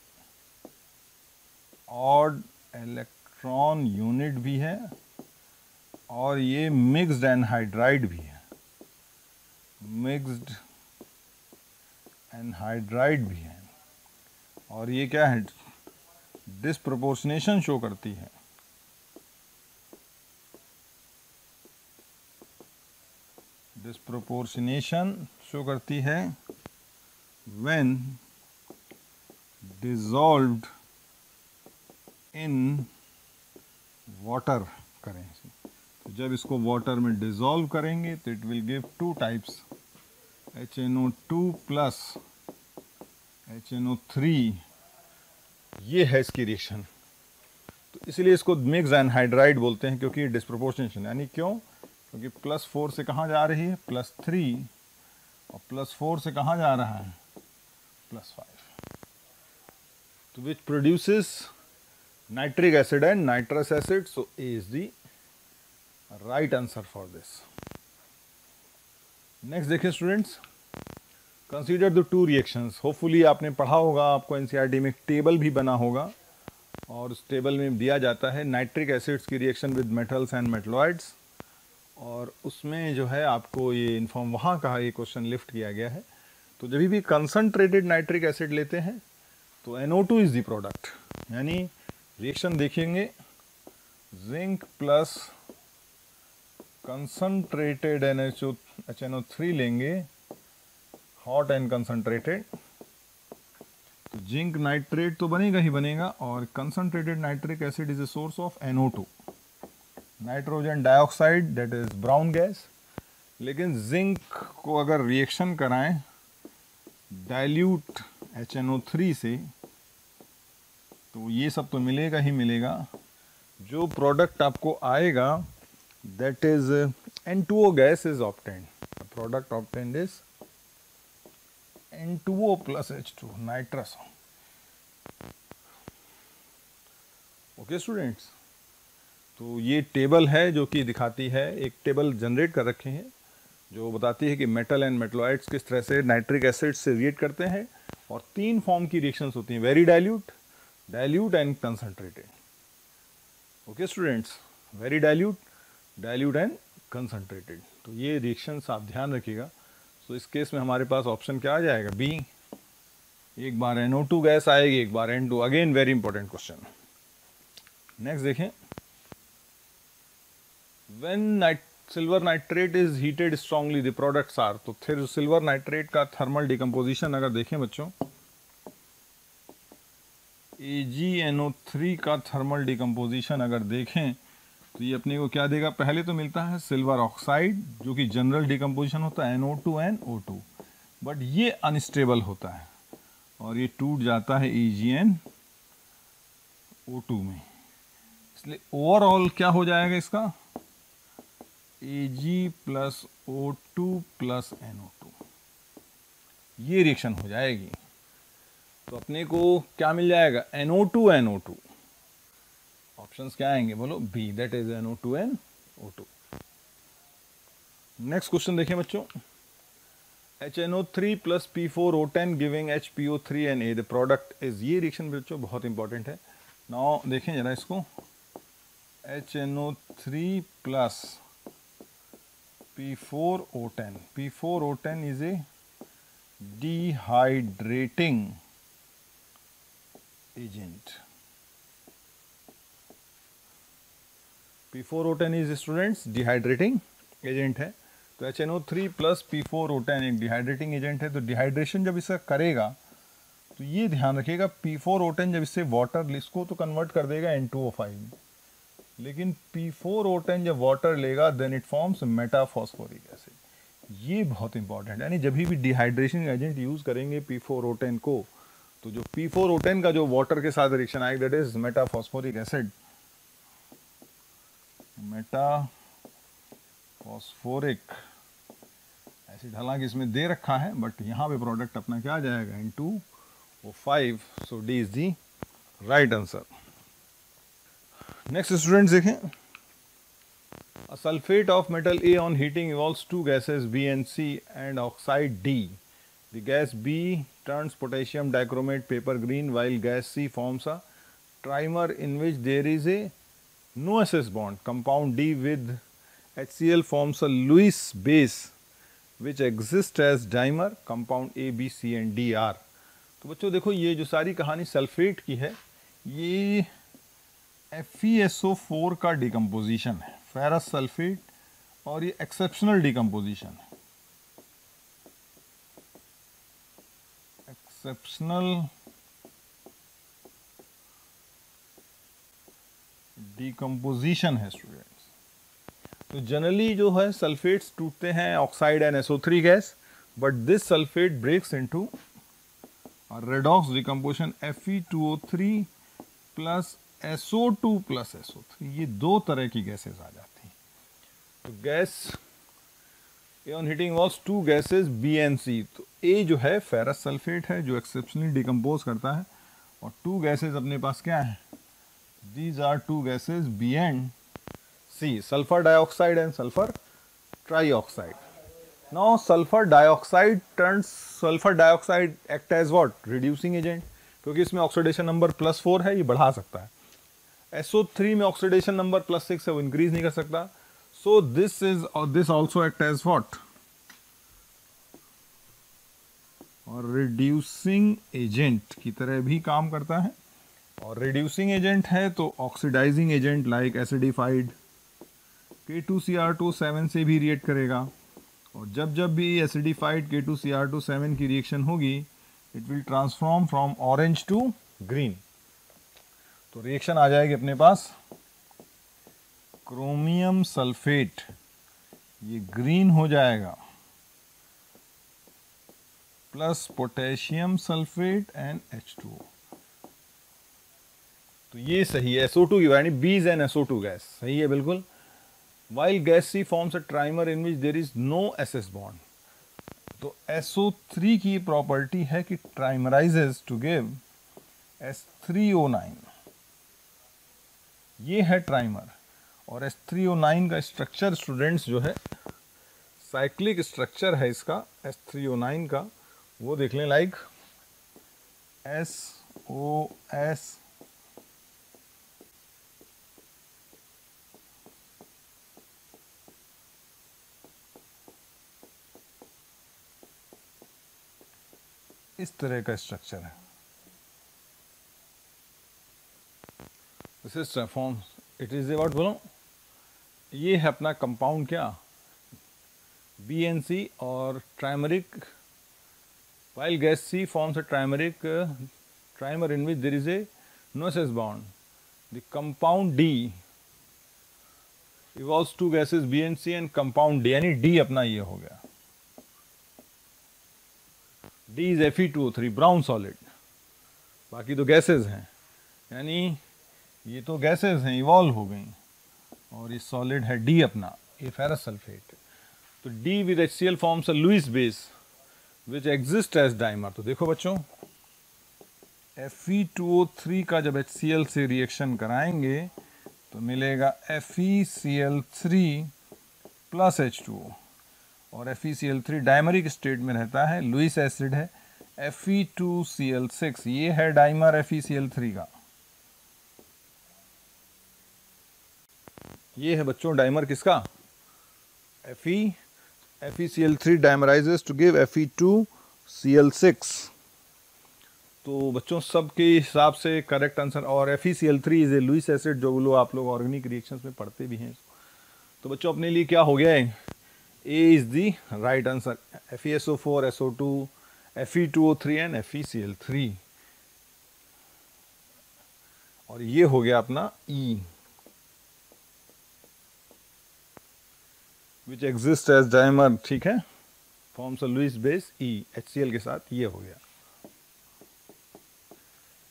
ऑड इलेक्ट्रॉन यूनिट भी है, और ये मिक्स्ड एनहाइड्राइड भी है, मिक्स्ड एनहाइड्राइड भी है. और ये क्या है, डिस्प्रोपोर्शनेशन शो करती है. डिस्प्रोपोर्शनेशन शो करती है when dissolved in water करें. तो जब इसको वाटर में डिसॉल्व करेंगे तो it will give two types, HNO2 plus HNO3. ये है इसकी रिएक्शन. तो इसलिए इसको मिक्स एनहाइड्राइड बोलते हैं, क्योंकि डिस्प्रोपोर्शनेशन. यानी क्यों? क्योंकि +4 से कहाँ जा रही है, +3, और +4 से कहाँ जा रहा है, +5. तो which produces nitric acid and nitrous acid. So A is the right answer for this. Next देखिए students, consider the two reactions. Hopefully आपने पढ़ा होगा, आपको एनसीईआरटी में एक टेबल भी बना होगा, और उस टेबल में दिया जाता है नाइट्रिक एसिड्स की reaction with metals and metalloids, और उसमें जो है आपको ये इन्फॉर्म, वहाँ का ये क्वेश्चन लिफ्ट किया गया है. तो जब भी कंसनट्रेटेड नाइट्रिक एसिड लेते हैं तो NO2 इज द प्रोडक्ट. यानी रिएक्शन देखेंगे, जिंक प्लस कंसनट्रेटेड HNO3 लेंगे, हॉट एंड कंसनट्रेटेड, तो जिंक नाइट्रेट तो बनेगा ही बनेगा, और concentrated nitric acid is a source of NO2. Nitrogen dioxide that is brown gas. लेकिन जिंक को अगर रिएक्शन कराएं डाइल्यूट HNO3 से, तो ये सब तो मिलेगा ही मिलेगा. जो प्रोडक्ट आपको आएगा that is N2O gas is obtained. The product obtained is N2O plus H2 nitrous. Okay students, तो ये टेबल है जो कि दिखाती है, एक टेबल जनरेट कर रखे हैं जो बताती है कि मेटल एंड मेटलॉइड्स किस तरह से नाइट्रिक एसिड से रिएक्ट करते हैं. और 3 फॉर्म की रिएक्शंस होती हैं, very dilute, dilute and concentrated. Okay students, very dilute, dilute and concentrated. तो ये रिएक्शंस आप ध्यान रखिएगा. तो इस केस में हमारे पास ऑप्शन क्या आ जाएगा, B. एक बार NO2 गैस आएगी, एक बार N2. Again very important question. Next देखें, when silver nitrate is heated strongly the products are. तो फिर सिल्वर नाइट्रेट का थर्मल डिकम्पोजिशन अगर देखें बच्चों, AgNO3 का थर्मल डिकम्पोजिशन अगर देखें तो ये अपने को क्या देगा, पहले तो मिलता है सिल्वर ऑक्साइड जो कि जनरल डिकम्पोजिशन होता है NO2NO2, बट ये अनस्टेबल होता है और ये टूट जाता है AgNO2 में. इसलिए ओवरऑल क्या हो जाएगा इसका, Ag plus O2 plus NO2, ये रिएक्शन हो जाएगी. तो अपने को क्या मिल जाएगा, NO2NO2. ऑप्शंस क्या आएंगे बोलो, B, that is NO2NO2. Next question देखें बच्चों, HNO3 plus P4O10 giving HPO3 the product is. ये रिएक्शन बच्चों बहुत इंपॉर्टेंट है. नाउ देखें जरा इसको, HNO3 plus P4O10. P4O10 is a dehydrating agent. P4O10 is students dehydrating agent है. तो HNO3 प्लस P4O10 एक डिहाइड्रेटिंग एजेंट है. तो डिहाइड्रेशन जब इसका करेगा तो ये ध्यान रखिएगा, P4O10 जब इससे वाटर, इसको तो कन्वर्ट कर देगा N2O5, लेकिन P4O10 जब वाटर लेगा then it forms metaphosphoric acid. ये बहुत इंपॉर्टेंट है, यानी जब भी डिहाइड्रेशन एजेंट यूज करेंगे P4O10 को, तो जो P4O10 का जो वाटर के साथ रिएक्शन आएगा that is metaphosphoric acid, metaphosphoric acid, हालांकि इसमें दे रखा है बट यहाँ पे प्रोडक्ट अपना क्या आ जाएगा, N2O5, so D is the right answer. Next students देखें, a sulfate of metal A on heating evolves two gases B and C and oxide D. The gas B turns potassium dichromate paper green while gas C forms a trimer in which there is a no SS bond. Compound D with HCl forms a Lewis base which exists as dimer. Compound A, B, C and D are. तो बच्चों देखो ये जो सारी कहानी sulphate की है, ये FeSO4 का डिकम्पोजिशन है, फेरस सल्फेट, और ये एक्सेप्शनल डिकम्पोजिशन है, एक्सेप्शनल डिकम्पोजिशन है स्टूडेंट्स। तो जनरली जो है सल्फेट्स टूटते हैं oxide and SO3 gas, but this sulphate breaks into redox decomposition Fe2O3 plus SO2 plus SO3, ये दो तरह की गैसेस आ जाती हैं। तो gas A on heating involves two gases B and C। तो ए जो है फेरस सल्फेट है जो एक्सेप्शनली डिकम्पोज करता है, और टू गैसेस अपने पास क्या है, these are two gases B and C, sulphur dioxide and sulphur trioxide. Now sulphur dioxide act as what, reducing agent, क्योंकि इसमें ऑक्सीडेशन नंबर +4 है, ये बढ़ा सकता है। SO3 में ऑक्सीडेशन नंबर +6 है, वो इंक्रीज नहीं कर सकता। So this also act as what, और रिड्यूसिंग एजेंट की तरह भी काम करता है। और रिड्यूसिंग एजेंट है तो oxidising agent like acidified K2Cr2 से भी रिएक्ट करेगा, और जब भी एसिडिफाइड K2Cr2 की रिएक्शन होगी, it will transform from orange to green. तो रिएक्शन आ जाएगी अपने पास, क्रोमियम सल्फेट ये ग्रीन हो जाएगा plus potassium sulphate and H2O। तो ये सही है, SO2 की यानी B's एंड SO2 गैस सही है बिल्कुल। While gas C forms a trimer in which there is no SS bond. तो SO3 की प्रॉपर्टी है कि ट्राइमराइजेस टू गिव S3O9, ये है ट्राइमर। और S3O9 का स्ट्रक्चर स्टूडेंट्स जो है, साइक्लिक स्ट्रक्चर है इसका S3O9 का, वो देख लें, लाइक SOS इस तरह का स्ट्रक्चर है। This is form, it is what बोलो, ये है अपना कंपाउंड क्या, BNC और ट्राइमरिक, while gas C forms a trimer in which there is a no SS bond. The compound D evolves two gases B and C and compound D, यानी D अपना ये हो गया, D is Fe2O3 brown solid, बाकी तो gases हैं, यानी ये तो गैसेस हैं इवॉल्व हो गई, और ये सॉलिड है D अपना, ये फेरस सल्फेट। तो D with HCl forms a Lewis base which exists as dimer। तो देखो बच्चों, Fe2O3 का जब HCl से रिएक्शन कराएंगे तो मिलेगा FeCl3 प्लस H2O, और FeCl3 डाइमरिक स्टेट में रहता है, लुईस एसिड है Fe2Cl6, ये है डाइमर FeCl3 का, ये है बच्चों डाइमर किसका, FeCl3 डाइमराइजेस टू गिव Fe2Cl6। तो बच्चों सबके हिसाब से करेक्ट आंसर, और FeCl3 is a Lewis acid, जो लोग आप लोग ऑर्गेनिक रिएक्शंस में पढ़ते भी हैं। तो बच्चों अपने लिए क्या हो गया है, A is the right answer, FeSO4, SO2, Fe2O3 and FeCl3, और ये हो गया अपना E, which exists as dimer। ठीक है। Forms a Lewis base E, HCl के साथ ये हो गया,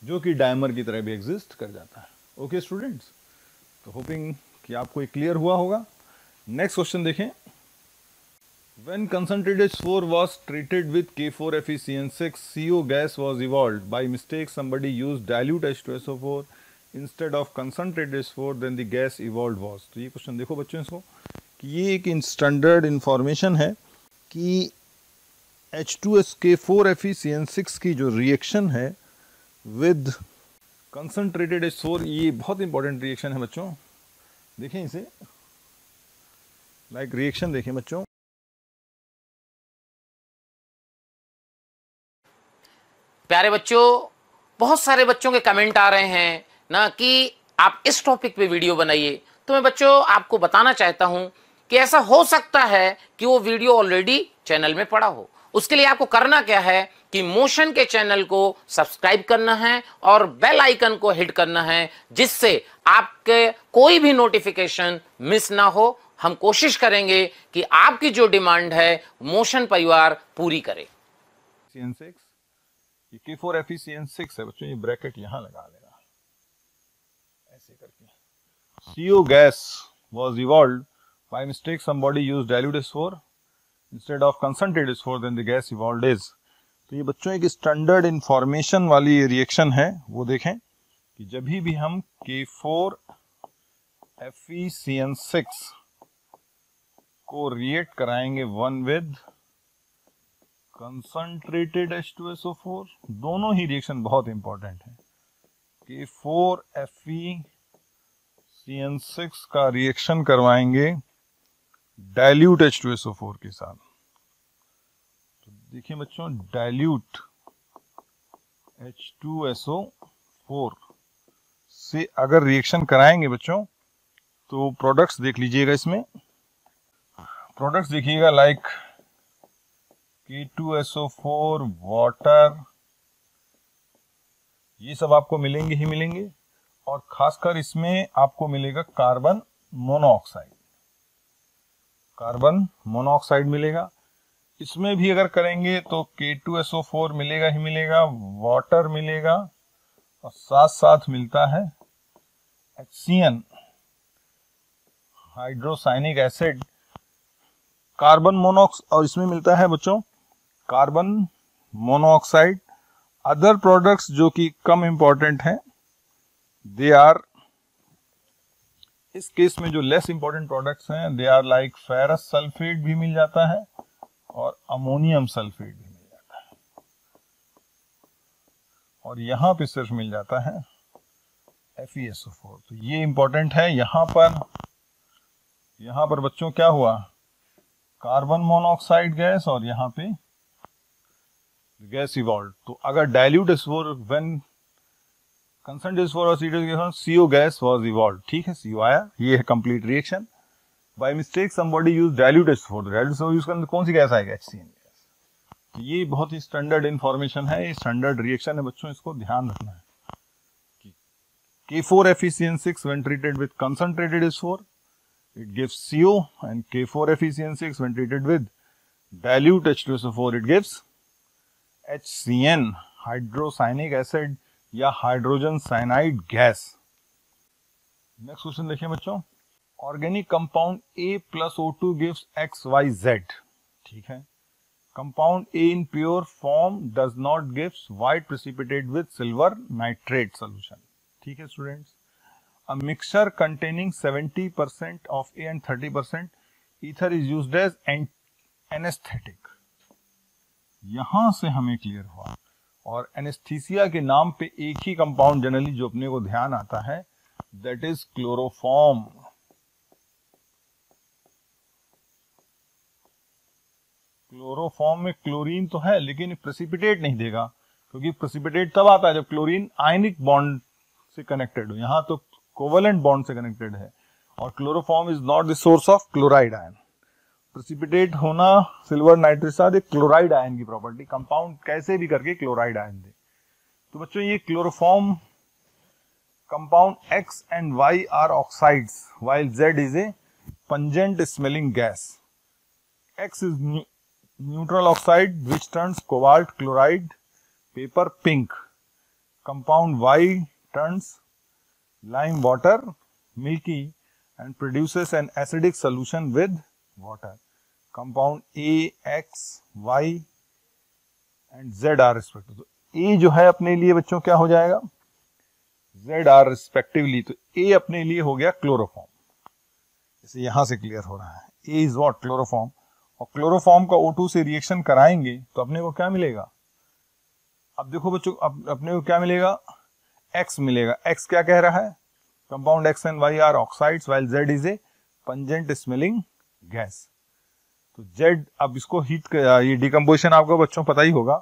जो कि डायमर की तरह भी एग्जिस्ट कर जाता है। ओके स्टूडेंट्स, तो होपिंग कि आपको ये क्लियर हुआ होगा। नेक्स्ट क्वेश्चन देखें। When concentrated S4 was treated with K4FeCN6, CO gas was evolved. By mistake, somebody used dilute H2SO4 instead of concentrated S4, then the gas evolved was. तो ये question देखो बच्चों इसको, कि ये एक स्टैंडर्ड इंफॉर्मेशन है कि H2K4FeCN6 की जो रिएक्शन है विद कंसनट्रेटेड H4, ये बहुत इंपॉर्टेंट रिएक्शन है बच्चों। देखें इसे, लाइक रिएक्शन देखें बच्चों। प्यारे बच्चों, बहुत सारे बच्चों के कमेंट आ रहे हैं ना कि आप इस टॉपिक पे वीडियो बनाइए। तो मैं बच्चों आपको बताना चाहता हूं कि ऐसा हो सकता है कि वो वीडियो ऑलरेडी चैनल में पड़ा हो। उसके लिए आपको करना क्या है कि मोशन के चैनल को सब्सक्राइब करना है और बेल आइकन को हिट करना है, जिससे आपके कोई भी नोटिफिकेशन मिस ना हो। हम कोशिश करेंगे कि आपकी जो डिमांड है मोशन परिवार पूरी करे। CN6, ये K4FeCN6 है बच्चों, ये ब्रैकेट यहां लगा लेगा ऐसे करके। CO gas was evolved by mistake, somebody used dilute S4 instead of concentrated S4, then the gas evolved is। तो ये बच्चों एक स्टैंडर्ड इंफॉर्मेशन वाली रिएक्शन है। वो देखें कि जब भी हम K4FeCN6 को रिएक्ट कराएंगे वन विद कंसंट्रेटेड H2SO4, दोनों ही रिएक्शन बहुत इंपॉर्टेंट है। K4FeCN6 का रिएक्शन करवाएंगे डाइल्यूट H2SO4 के साथ। तो देखिए बच्चों, डाइल्यूट H2SO4 से अगर रिएक्शन कराएंगे बच्चों, तो प्रोडक्ट्स देख लीजिएगा। इसमें प्रोडक्ट्स देखिएगा लाइक K2SO4, वाटर, ये सब आपको मिलेंगे ही मिलेंगे। और खासकर इसमें आपको मिलेगा कार्बन मोनोऑक्साइड, कार्बन मोनोऑक्साइड मिलेगा। इसमें भी अगर करेंगे तो K2SO4 मिलेगा ही मिलेगा, वाटर मिलेगा, और साथ साथ मिलता है HCN, hydrocyanic acid, carbon monoxide, और इसमें मिलता है बच्चों कार्बन मोनोऑक्साइड। अदर प्रोडक्ट्स जो कि कम इंपॉर्टेंट हैं, दे आर, इस केस में जो लेस इंपॉर्टेंट प्रोडक्ट्स हैं, they are like ferrous sulphate भी मिल जाता है और अमोनियम सल्फेट भी मिल जाता है, और यहां पे सिर्फ मिल जाता है FeSO4। तो ये इंपॉर्टेंट है। यहां पर बच्चों क्या हुआ, कार्बन मोनोऑक्साइड गैस, और यहां पे गैस इवॉल्व। तो अगर dilute S4 when concentrated S4 और CO गैस वाज इवॉल्व, ठीक है, CO आया, ये है complete reaction. By mistake somebody use dilute S4, dilute S4 use करने कौन सी गैस आएगा, HCN गैस। तो ये बहुत ही स्टैंडर्ड इंफॉर्मेशन है, ये स्टैंडर्ड रिएक्शन है बच्चों, इसको ध्यान रखना है। K4FeCN6 when treated with concentrated S4, it gives CO, and K4FeCN6 when treated with dilute H2SO4, it gives HCN, hydrocyanic acid या hydrogen cyanide gas. Next question देखिए बच्चों, organic compound A plus O2 gives XYZ, ठीक है। Compound A in pure form does not gives white precipitate with silver nitrate solution, ठीक है students. A mixture containing 70% of A and 30% ether is used as anesthetic। यहां से हमें clear हुआ। और anaesthesia के नाम पे एक ही कंपाउंड जनरली जो अपने को ध्यान आता है, दैट इज क्लोरोफॉर्म। क्लोरोफॉर्म में क्लोरीन तो है लेकिन प्रेसिपिटेट नहीं देगा, क्योंकि प्रेसिपिटेट तब आता है जब क्लोरीन आयनिक बॉन्ड से कनेक्टेड हो। यहां तो कोवेलेंट बॉन्ड से कनेक्टेड है, और chloroform is not the source of chloride ion. Precipitate होना सिल्वर नाइट्रेट साथ एक क्लोराइड आयन की प्रॉपर्टी, कंपाउंड कैसे भी करके क्लोराइड आयन दे। तो बच्चों ये chloroform compound X and Y are oxides while Z is a pungent smelling gas. X is neutral oxide which turns cobalt chloride paper pink. Compound Y turns lime water milky and produces an acidic solution with water. Compound A, X, Y and Z are respectively. तो A जो है अपने लिए बच्चों क्या हो जाएगा, Z are respectively. तो A अपने लिए हो गया क्लोरोफॉर्म, जैसे यहां से क्लियर हो रहा है. A is what? क्लोरोफॉर्म. और क्लोरोफॉर्म का O2 से रिएक्शन कराएंगे तो अपने को क्या मिलेगा? अब देखो बच्चों, अब अपने को क्या मिलेगा? X मिलेगा. X क्या कह रहा है? Compound X and Y are oxides while Z is a pungent smelling gas. तो Z, अब इसको हीट, ये डिकम्पोजिशन आपको बच्चों पता ही होगा,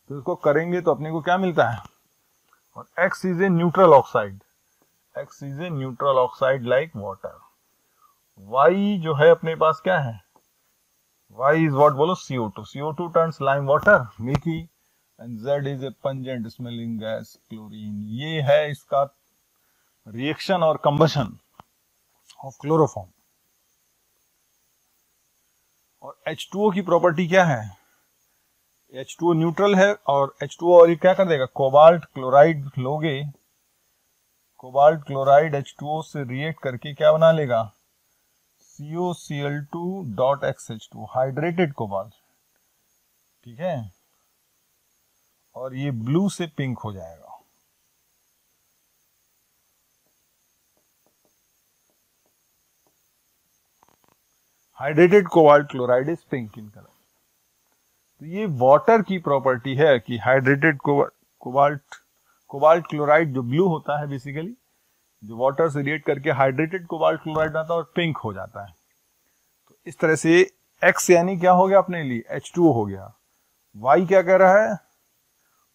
तो इसको करेंगे तो अपने को क्या मिलता है? और X is a neutral oxide. X is a neutral oxide like water. Y जो है अपने पास क्या है? Y is what? बोलो CO2. CO2 turns lime water milky and Z is a pungent smelling gas chlorine. ये है इसका रिएक्शन और कंबशन ऑफ क्लोरोफॉर्म. और H2O की प्रॉपर्टी क्या है? H2O न्यूट्रल है और H2O और ये क्या कर देगा? कोबाल्ट क्लोराइड लोगे, कोबाल्ट क्लोराइड H2O से रिएक्ट करके क्या बना लेगा? COCl2.XH2 hydrated cobalt. ठीक है, और ये ब्लू से पिंक हो जाएगा. Hydrated cobalt chloride is pink in colour. तो ये वाटर की प्रॉपर्टी है कि हाइड्रेटेड कोबाल्ट क्लोराइड जो ब्लू होता है बेसिकली, जो वाटर से रिएक्ट करके हाइड्रेटेड कोबाल्ट क्लोराइड आता है और पिंक हो जाता है. तो इस तरह से X यानी क्या हो गया अपने लिए? H2O हो गया. Y क्या कह रहा है?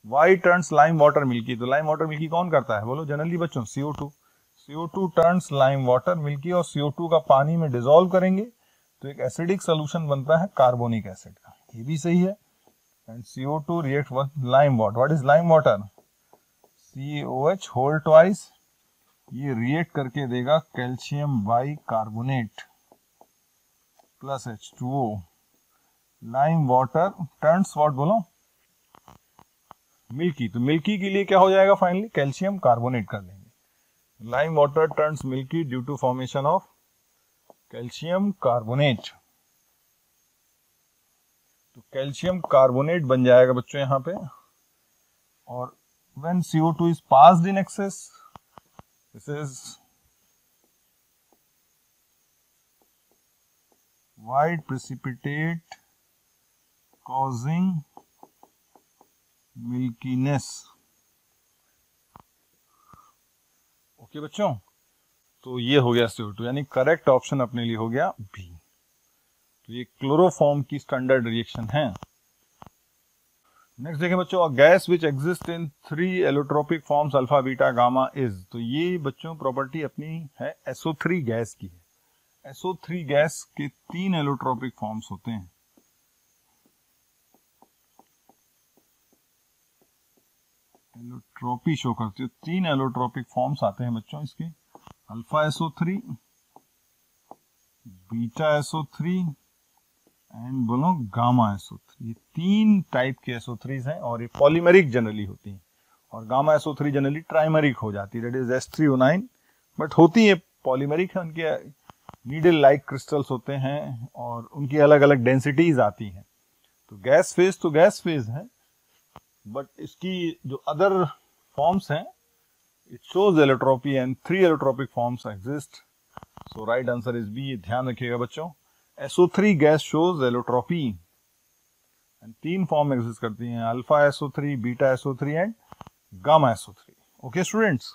Y turns lime water milky. तो लाइम वाटर मिल्की कौन करता है? बोलो जनरली बच्चों, CO2. CO2 turns lime water milky, और CO2 का पानी में डिसॉल्व करेंगे तो एक एसिडिक सोल्यूशन बनता है कार्बोनिक एसिड का. ये भी सही है. And CO2 react with lime water. What is lime water? CaOH whole twice. ये रिएक्ट करके देगा calcium bicarbonate plus H2O. Lime water turns what? बोलो मिल्की. तो मिल्की के लिए क्या हो जाएगा फाइनली? कैल्शियम कार्बोनेट कर लेंगे. Lime water turns milky due to formation of calcium carbonate. तो कैल्शियम कार्बोनेट बन जाएगा बच्चों यहां पे. और when CO2 is passed in excess, this is white precipitate causing milkiness. Okay बच्चों, तो ये हो गया CO2, यानी करेक्ट ऑप्शन अपने लिए हो गया बी. तो ये क्लोरोफॉर्म की स्टैंडर्ड रिएक्शन है. नेक्स्ट देखें बच्चों, gas which exist in 3 allotropic forms alpha beta gamma is. तो ये बच्चों प्रॉपर्टी अपनी है SO3 गैस की है. SO3 गैस के 3 एलोट्रोपिक फॉर्म्स होते हैं. एलोट्रोपी शो करती है. 3 एलोट्रोपिक फॉर्म्स आते हैं बच्चों इसके. Alpha SO3, beta SO3 and बोलो गामा SO3. ये 3 टाइप के SO3s हैं और ये पॉलीमेरिक जनरली होती हैं. और गामा SO3 जनरली ट्राइमेरिक हो जाती है, दैट इज S3O9, बट होती है पॉलीमेरिक है. उनके नीडल लाइक क्रिस्टल्स होते हैं और उनकी अलग अलग डेंसिटीज आती हैं. तो गैस फेज है, बट इसकी जो अदर फॉर्म्स हैं, it shows allotropy and 3 allotropic forms exist. So right answer is B. ध्यान रखिएगा बच्चों, SO3 gas shows allotropy and 3 form exist करती हैं, alpha SO3, beta SO3 and gamma SO3. Okay students,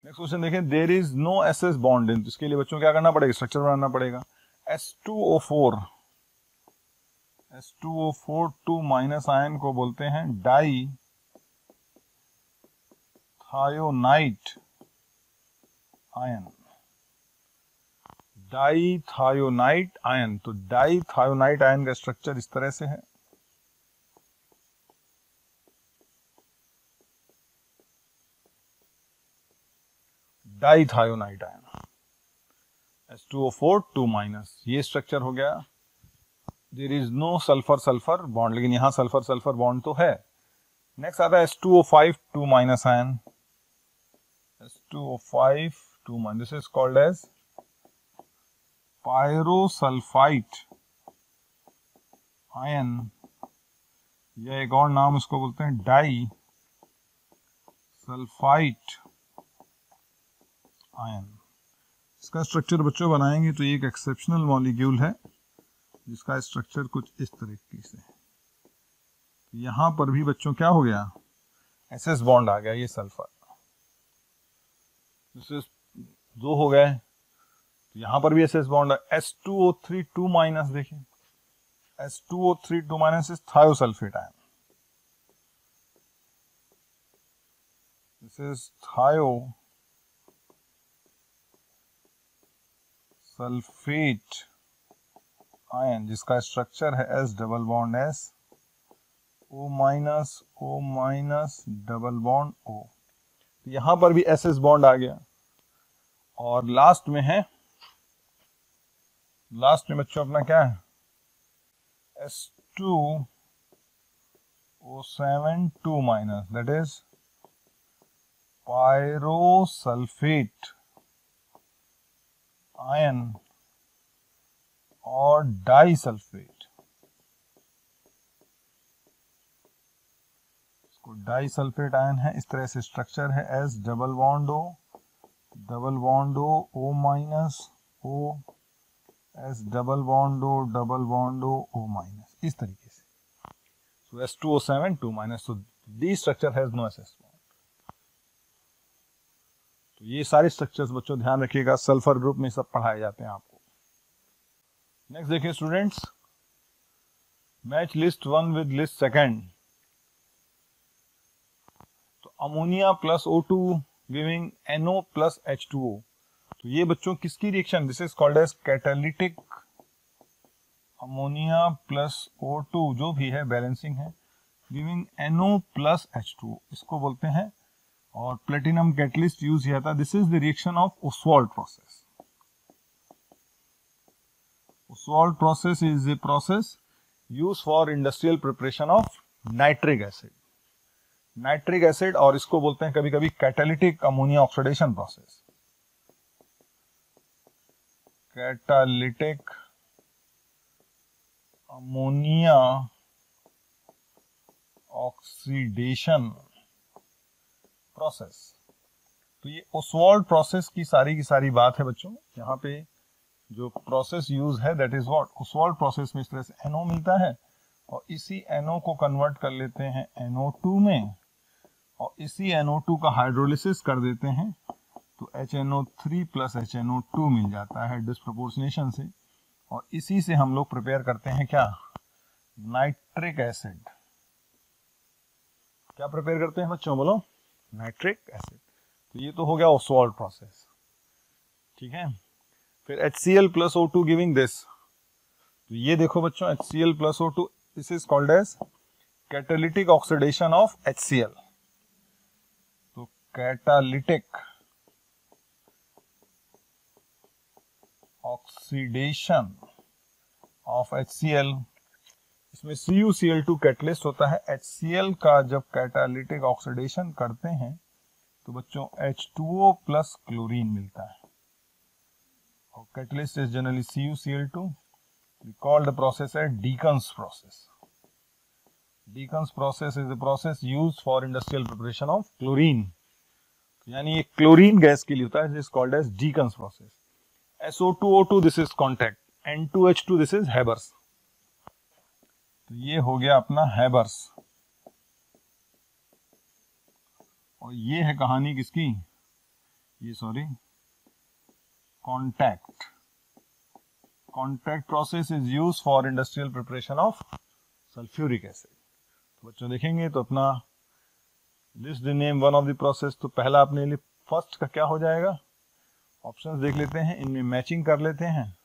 next question देखें. There is no SS bond in. इसके लिए बच्चों क्या करना पड़ेगा? स्ट्रक्चर बनाना पड़ेगा. S2O4 2 माइनस आयन को बोलते हैं dithionite ion. Dithionite ion. तो डाईथायोनाइट आयन का स्ट्रक्चर इस तरह से है. डाईथायोनाइट आयन, S2O4 2 माइनस, ये स्ट्रक्चर हो गया there is no sulphur sulphur bond, लेकिन यहाँ सल्फर सल्फर बॉन्ड तो है। नेक्स्ट आता है H2O5 2 minus ion, H2O5 2 minus, this is called as pyrosulphite ion, या एक और नाम उसको बोलते हैं डाई सल्फाइट आयन। इसका स्ट्रक्चर बच्चों बनाएंगे तो ये एक एक्सेप्शनल मॉलिक्यूल है जिसका स्ट्रक्चर कुछ इस तरीके से है। यहां पर भी बच्चों क्या हो गया, एसएस बॉन्ड आ गया, ये सल्फर, दो हो गए, तो यहां पर भी एसएस बॉन्ड है। H2O3 2 माइनस, देखिए H2O3 2 minus is thiosulphate ion, this is thiosulphate ion जिसका स्ट्रक्चर है S double bond S, O minus double bond O। तो यहां पर भी SS बॉन्ड आ गया। और लास्ट में बच्चों अपना क्या है, H2O7 2 minus, that is pyrosulphate ion और डाइसल्फेट, इसको डाइसल्फेट आयन है, इस तरह से स्ट्रक्चर है S double bond O O minus O, S double bond O minus, इस तरीके से। So H2O7 2 minus, so this structure has no SS bond। तो ये सारे स्ट्रक्चर्स बच्चों ध्यान रखिएगा, सल्फर ग्रुप में सब पढ़ाए जाते हैं आपको। नेक्स्ट देखिए students, match list 1 with list second. तो ammonia plus O2 giving NO plus H2O, तो ये बच्चों किसकी reaction, this is called as catalytic ammonia plus O2 जो भी है बैलेंसिंग है, गिविंग NO प्लस H2O, इसको बोलते हैं। और प्लेटिनम कैटलिस्ट यूज किया था, this is the reaction of Oswald process. Oswald process is a process used for industrial preparation of nitric acid। Nitric acid, और इसको बोलते हैं कभी कभी catalytic ammonia oxidation process, catalytic ammonia oxidation process. तो ये ओस्वाल्ड प्रोसेस की सारी बात है बच्चों। यहाँ पे जो प्रोसेस यूज है that is what, Oswald process में इस तरह से NO मिलता है और इसी NO को कन्वर्ट कर लेते हैं NO2 में, और इसी NO2 का हाइड्रोलिसिस कर देते हैं तो HNO3 प्लस HNO2 मिल जाता है डिस्प्रोपोर्शनेशन से, और इसी से हम लोग प्रिपेयर करते हैं क्या, नाइट्रिक एसिड। क्या प्रिपेयर करते हैं बच्चों, बोलो, नाइट्रिक एसिड। तो ये तो हो गया ओस्वाल्ड प्रोसेस, ठीक है। फिर HCl plus O2 giving this, तो ये देखो बच्चों HCl plus O2, this is called as catalytic oxidation of HCl। तो कैटालिटिक ऑक्सीडेशन ऑफ HCl, इसमें CuCl2 कैटलिस्ट होता है। HCl का जब कैटालिटिक ऑक्सीडेशन करते हैं तो बच्चों H2O प्लस क्लोरीन मिलता है, और catalyst is generally CuCl2। We call the process as Deacon's process। Deacon's process is the process used for industrial preparation of chlorine। यानी ये क्लोरीन गैस के लिए होता है, this is called as Deacon's process। SO2O2 this is contact, N2H2 this is Haber's। तो ये हो गया अपना हैबर्स, और ये है कहानी किसकी, ये sorry contact. Contact process is use for industrial preparation of sulphuric acid. तो बच्चों देखेंगे तो अपना list the name one of the process, तो पहला अपने लिए फर्स्ट का क्या हो जाएगा, ऑप्शंस देख लेते हैं, इनमें मैचिंग कर लेते हैं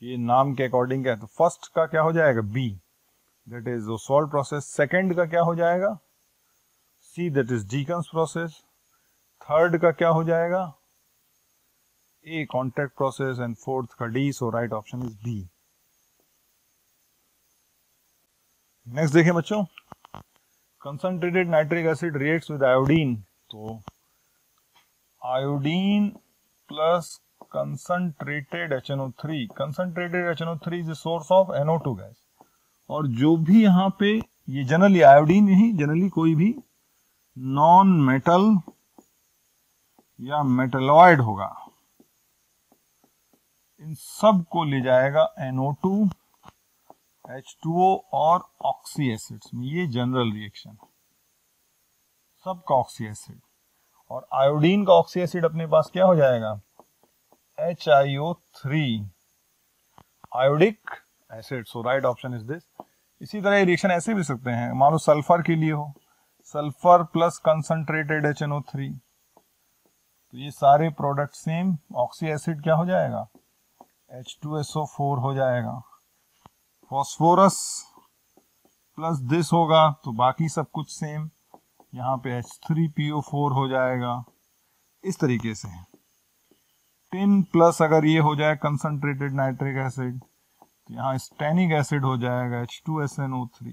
कि ये नाम के अकॉर्डिंग क्या है। तो फर्स्ट का क्या हो जाएगा, B, that is Ostwald process. Second का क्या हो जाएगा, C, that is Deacon's process. Third का क्या हो जाएगा, A, contact process, and fourth का D, so right option is B. Next देखिए बच्चों, concentrated nitric acid reacts with iodine, तो iodine plus concentrated HNO3, concentrated HNO3 is the source of NO2 gas, और जो भी यहाँ पे ये जनरली आयोडीन नहीं, जनरली कोई भी नॉन मेटल या मेटलॉइड होगा, इन सब को ले जाएगा NO2, H2O और ऑक्सी एसिड्स में, ये जनरल रिएक्शन सबका ऑक्सी एसिड, और आयोडीन का ऑक्सी एसिड अपने पास क्या हो जाएगा, HiO3 iodic acid, so right option is this. इसी तरह ये रिएक्शन ऐसे भी सकते हैं, मान लो सल्फर के लिए हो, सल्फर प्लस कंसंट्रेटेड HNO3, तो ये सारे प्रोडक्ट सेम, ऑक्सी एसिड क्या हो जाएगा, H2SO4 हो जाएगा, फॉस्फोरस प्लस दिस होगा तो बाकी सब कुछ सेम, यहाँ पे H3PO4 हो जाएगा, इस तरीके से। टिन प्लस अगर ये हो जाए कंसंट्रेटेड नाइट्रिक एसिड, तो यहाँ स्टेनिक एसिड हो जाएगा H2SNO3,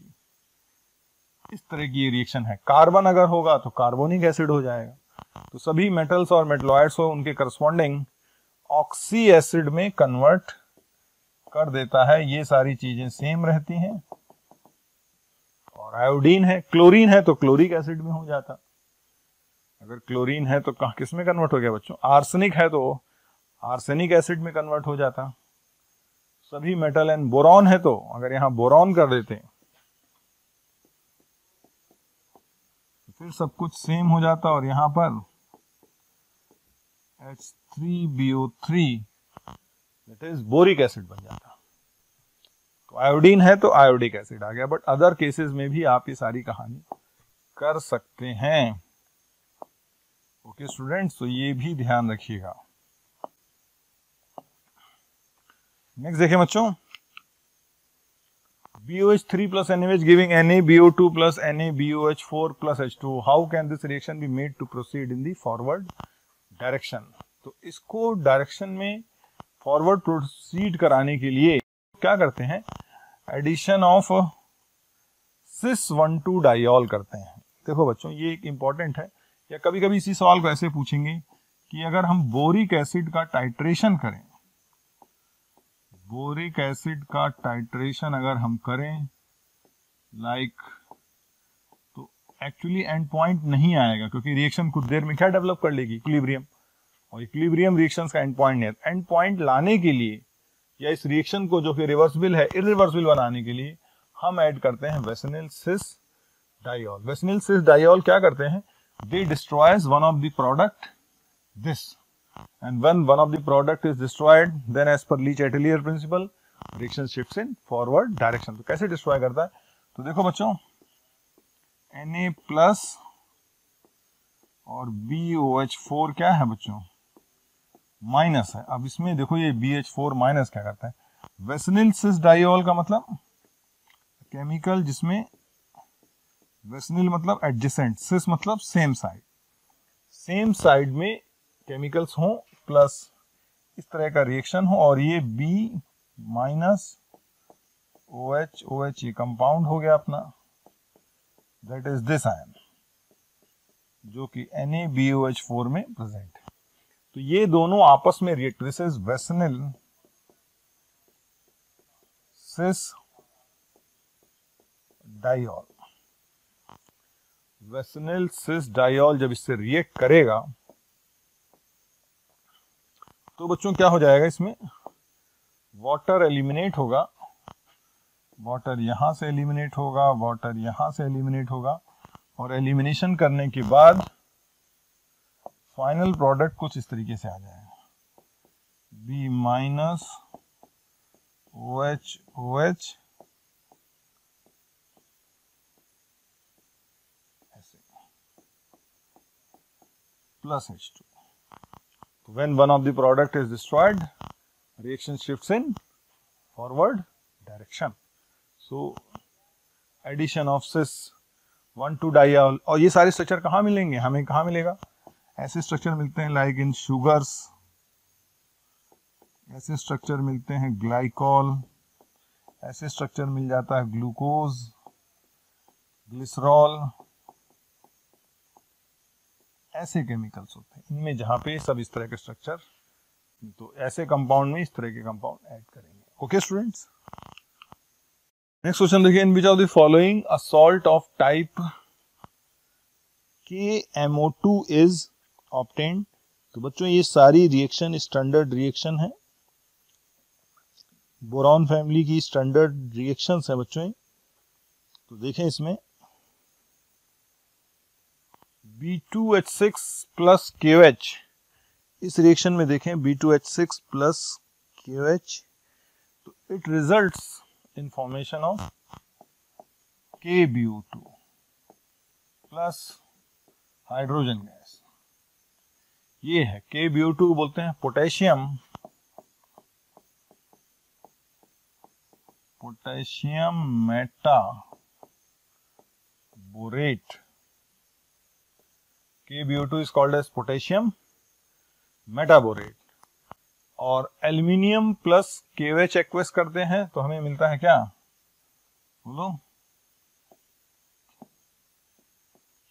इस तरह की ये रिएक्शन है। कार्बन अगर होगा तो कार्बोनिक एसिड हो जाएगा। तो सभी मेटल्स और मेटलॉइड्स हो उनके करस्पॉन्डिंग ऑक्सी एसिड में कन्वर्ट कर देता है, ये सारी चीजें सेम रहती हैं। और आयोडीन है, क्लोरीन है तो क्लोरिक एसिड में हो जाता, अगर क्लोरीन है तो किस में कन्वर्ट हो गया बच्चों, आर्सेनिक है तो आर्सेनिक एसिड में कन्वर्ट हो जाता, सभी मेटल एंड बोरॉन है तो अगर यहां बोरॉन कर देते तो फिर सब कुछ सेम हो जाता, और यहां पर H3BO3 that is boric acid बन जाता। तो आयोडीन है तो आयोडिक एसिड आ गया, बट अदर केसेस में भी आप ये सारी कहानी कर सकते हैं। ओके स्टूडेंट्स, तो ये भी ध्यान रखिएगा। नेक्स्ट देखिए बच्चों, BOH3 plus NaOH giving NaBO2 plus NaBOH4 plus H2O. How can this reaction be made to proceed in the forward direction? तो इसको डायरेक्शन में फॉरवर्ड प्रोसीड कराने के लिए क्या करते हैं, एडिशन ऑफ cis-1,2 डाइऑल करते हैं। देखो बच्चों ये एक इंपॉर्टेंट है, या कभी कभी इसी सवाल को ऐसे पूछेंगे कि अगर हम बोरिक एसिड का टाइट्रेशन करें, बोरिक एसिड का टाइट्रेशन अगर हम करें तो एक्चुअली एंड पॉइंट नहीं आएगा, क्योंकि रिएक्शन कुछ देर में क्या डेवलप कर लेगी, इक्विलिब्रियम, और इक्विलिब्रियम रिएक्शंस का एंड पॉइंट नहीं है। एंड पॉइंट लाने के लिए या इस रिएक्शन को जो कि रिवर्सिबल है इरिवर्सिबल बनाने के लिए हम ऐड करते हैं वेसिनिल cis diol. Vicinal cis diol क्या करते हैं, they destroys one of the product this, and when one of the product is destroyed, then as per Leach-Atelier principle reaction shifts in forward direction। तो कैसे destroy करता है, तो देखो बच्चों Na प्लस और BOH4 क्या है बच्चों, माइनस है। अब इसमें देखो ये BH4 माइनस क्या करता है, वेसिनिल सिस डाइऑल का मतलब केमिकल जिसमें वेसिनिल मतलब एडजेसेंट, सिस मतलब सेम साइड, सेम साइड में केमिकल्स हो प्लस इस तरह का रिएक्शन हो, और ये B माइनस OH ये कंपाउंड हो गया अपना, दैट इज दिस आयन जो कि NaBOH4 में प्रेजेंट है। तो ये दोनों आपस में react, this is vicinal cis diol. Vicinal cis diol जब इससे रिएक्ट करेगा तो बच्चों क्या हो जाएगा, इसमें वाटर एलिमिनेट होगा, वाटर यहां से एलिमिनेट होगा, वाटर यहां से एलिमिनेट होगा, और एलिमिनेशन करने के बाद फाइनल प्रोडक्ट कुछ इस तरीके से आ जाएगा, B माइनस OH ऐसे plus H2। When one of the product is destroyed, reaction shifts in forward direction. So addition of cis-1,2 diol, और ये सारे स्ट्रक्चर कहाँ मिलेंगे, हमें कहाँ मिलेगा, ऐसे स्ट्रक्चर मिलते हैं लाइक इन शुगर्स, ऐसे स्ट्रक्चर मिलते हैं ग्लाइकॉल, ऐसे स्ट्रक्चर मिल जाता है ग्लूकोज, ग्लिसरॉल, ऐसे केमिकल्स होते हैं इनमें जहां पे सब इस तरह के स्ट्रक्चर, तो ऐसे कंपाउंड में इस तरह के कंपाउंड ऐड करेंगे। ओके स्टूडेंट्स, नेक्स्ट क्वेश्चन देखिए, in which of the following a salt of type KMO2 is obtained. तो बच्चों ये सारी रिएक्शन स्टैंडर्ड रिएक्शन है, बोरॉन फैमिली की स्टैंडर्ड रिएक्शंस है बच्चों। तो देखें इसमें B2H6 प्लस KOH, इस रिएक्शन में देखें B2H6 प्लस KOH, तो it results in formation of KBO2 plus hydrogen gas. ये है KBO2 को बोलते हैं potassium Meta borate. KBO2 is called as potassium metaborate. और एल्यूमिनियम प्लस KOH एक्वेस करते हैं तो हमें मिलता है क्या, बोलो,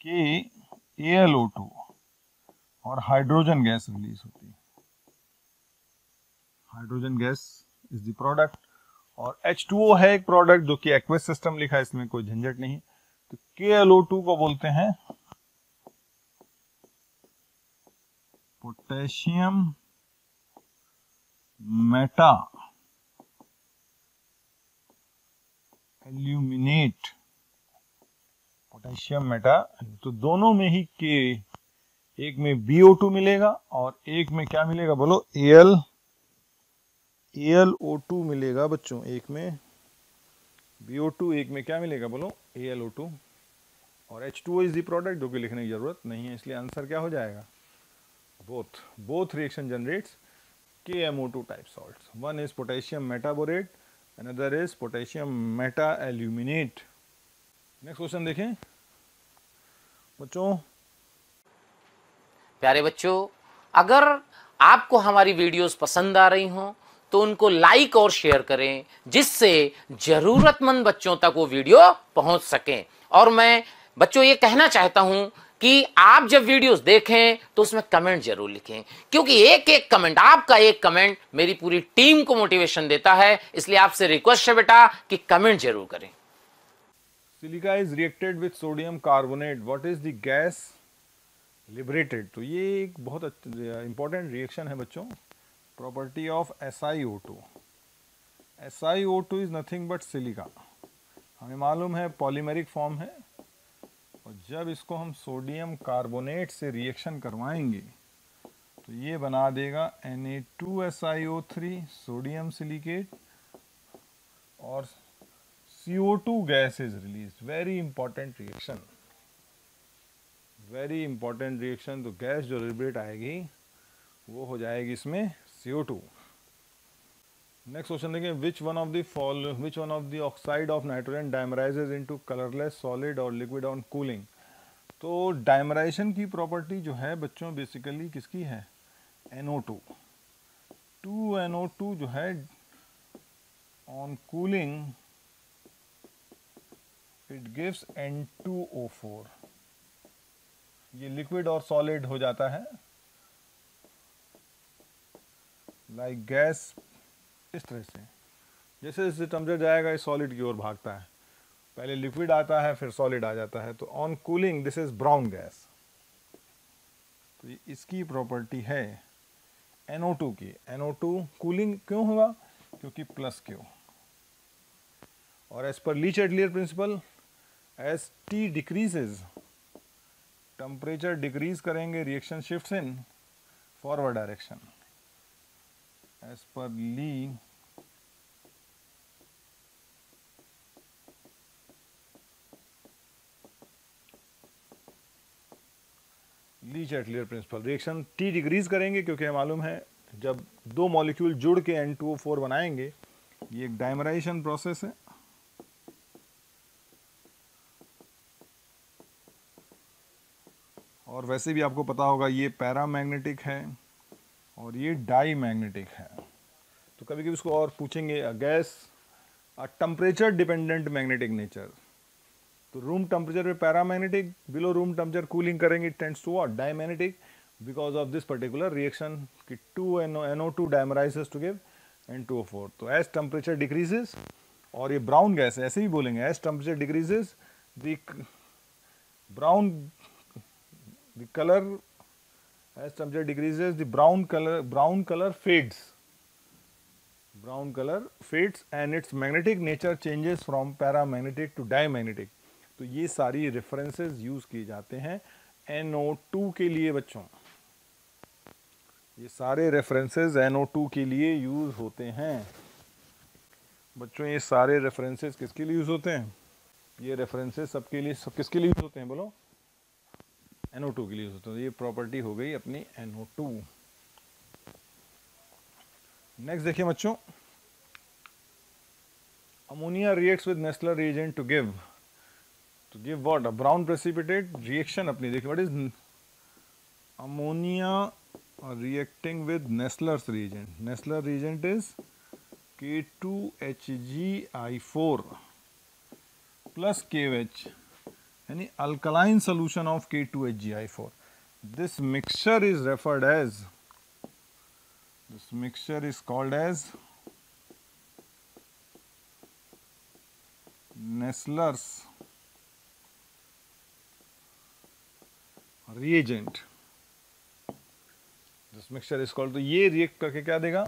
KAlO2 और हाइड्रोजन गैस रिलीज होती है। Hydrogen gas is the product, और H2O है एक प्रोडक्ट जो कि एक्वेस सिस्टम लिखा है, इसमें कोई झंझट नहीं। तो KaLO2 को बोलते हैं potassium Meta aluminate, potassium Meta. तो दोनों में ही के, एक में BO2 मिलेगा और एक में क्या मिलेगा, बोलो, AlO2 मिलेगा बच्चों। एक में BO2, एक में क्या मिलेगा, बोलो, AlO2। और H2O इज द प्रोडक्ट, जो कि लिखने की जरूरत नहीं है, इसलिए आंसर क्या हो जाएगा, both reaction generates KMO2 type salts. One is potassium metaborate, another is potassium meta aluminate. Next question देखें बच्चों। प्यारे बच्चों, अगर आपको हमारी वीडियोस पसंद आ रही हों तो उनको लाइक और शेयर करें, जिससे जरूरतमंद बच्चों तक वो वीडियो पहुंच सके। और मैं बच्चों ये कहना चाहता हूं कि आप जब वीडियोस देखें तो उसमें कमेंट जरूर लिखें, क्योंकि एक एक कमेंट, आपका एक कमेंट मेरी पूरी टीम को मोटिवेशन देता है। इसलिए आपसे रिक्वेस्ट है बेटा कि कमेंट जरूर करें। Silica is reacted with sodium carbonate, what is the gas liberated. तो ये एक बहुत इंपॉर्टेंट रिएक्शन है बच्चों, property of SiO2। SiO2 is nothing but silica. हमें मालूम है पॉलीमेरिक फॉर्म है, और जब इसको हम सोडियम कार्बोनेट से रिएक्शन करवाएंगे तो ये बना देगा Na2SiO3 सोडियम सिलिकेट, और CO2 gas is release. Very important reaction, very important reaction. तो गैस जो लिबरेट आएगी वो हो जाएगी इसमें CO2। नेक्स्ट क्वेश्चन देखिए, which one of the oxide of nitrogen dimerises into colourless solid और लिक्विड ऑन कूलिंग। तो डायमराइजेशन की प्रॉपर्टी जो है बच्चों बेसिकली किसकी है, NO2। 2NO2 जो है on cooling it gives N2O4। ये लिक्विड और सॉलिड हो जाता है, लाइक गैस, इस तरह से। जैसे जैसे टेम्परेचर जाएगा ये सॉलिड की ओर भागता है, पहले लिक्विड आता है फिर सॉलिड आ जाता है। तो on cooling this is brown gas. तो इसकी प्रॉपर्टी है NO2 की। NO2 कूलिंग क्यों होगा, क्योंकि प्लस Q। और as per Le Chatelier principle, as T decreases, temperature decrease करेंगे, reaction shifts in forward direction. As per Le Chatelier principle, reaction T decrease करेंगे, क्योंकि हमें मालूम है जब दो मॉलिक्यूल जुड़ के N2O4 बनाएंगे, ये एक डायमराइजेशन प्रोसेस है। और वैसे भी आपको पता होगा ये पैरामैग्नेटिक है और ये डाई मैग्नेटिक है। तो कभी कभी इसको और पूछेंगे, gas temperature dependent magnetic nature. तो रूम टेम्परेचर पे paramagnetic, below room temperature cooling करेंगे, tends to what, diamagnetic, because of this particular reaction कि 2NO2 डायमराइजेस टू गिव N2O4। तो एज टेम्परेचर डिक्रीजेस, और ये ब्राउन गैस है, ऐसे ही बोलेंगे, as temperature decreases the brown the colour, as temperature decreases the brown color fades, brown color fades and its magnetic nature changes from paramagnetic to diamagnetic। तो ये सारी references use किए जाते हैं NO2 के लिए बच्चों, ये सारे रेफरेंसेस NO2 के लिए यूज होते हैं बच्चों। ये सारे रेफरेंसेस किसके लिए यूज होते हैं, ये रेफरेंसेस सबके लिए, सब किसके लिए यूज होते हैं बोलो, NO2 के लिए यूज होता है। ये प्रॉपर्टी हो गई अपनी NO2। नेक्स्ट देखिए बच्चों, ammonia reacts with Nessler reagent to give what, a brown precipitate. Reaction अपनी देखिए, what is ammonia reacting with Nessler's reagent. Nessler reagent is K2HgI4 plus KOH, यानी alkaline solution of K2HgI4। This mixture is referred as, this mixture is called as Nessler's reagent। This mixture is called, तो ये react करके क्या देगा,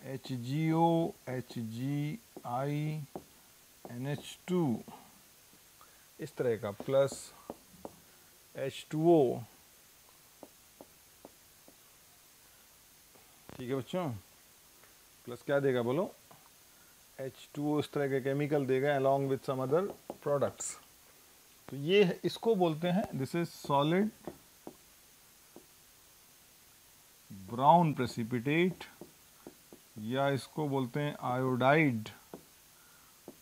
HgO HgI NH2 इस तरह का, plus H2O, ठीक है बच्चों, प्लस क्या देगा बोलो, H2O इस तरह के केमिकल देगा along with some other products. तो ये इसको बोलते हैं, this is solid brown precipitate, या इसको बोलते हैं आयोडाइड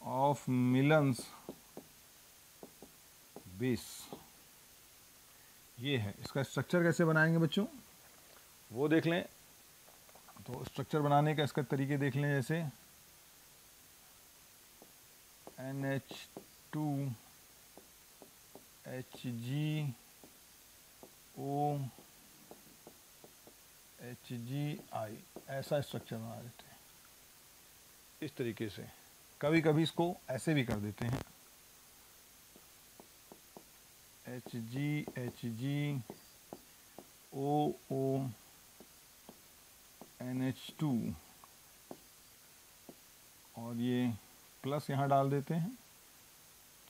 ऑफ मिलन्स बेस। ये है, इसका स्ट्रक्चर कैसे बनाएंगे बच्चों वो देख लें। तो स्ट्रक्चर बनाने का इसका तरीके देख लें, जैसे NH2 HgO HgI, ऐसा स्ट्रक्चर बना देते हैं इस तरीके से। कभी कभी इसको ऐसे भी कर देते हैं, HgO NH2, और ये प्लस यहाँ डाल देते हैं,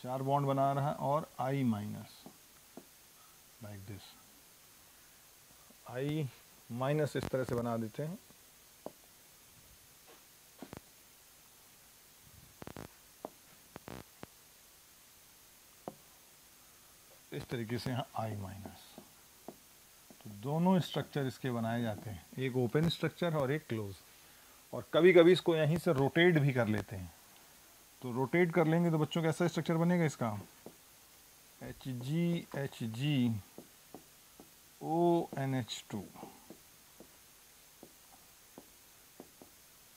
4 बॉन्ड बना रहा है, और I minus, like this, I minus इस तरह से बना देते हैं। इस तरीके से यहाँ I माइनस। तो दोनों स्ट्रक्चर इसके बनाए जाते हैं, एक ओपन स्ट्रक्चर और एक क्लोज। और कभी कभी इसको यहीं से रोटेट भी कर लेते हैं। तो रोटेट कर लेंगे तो बच्चों कैसा स्ट्रक्चर बनेगा इसका, HgO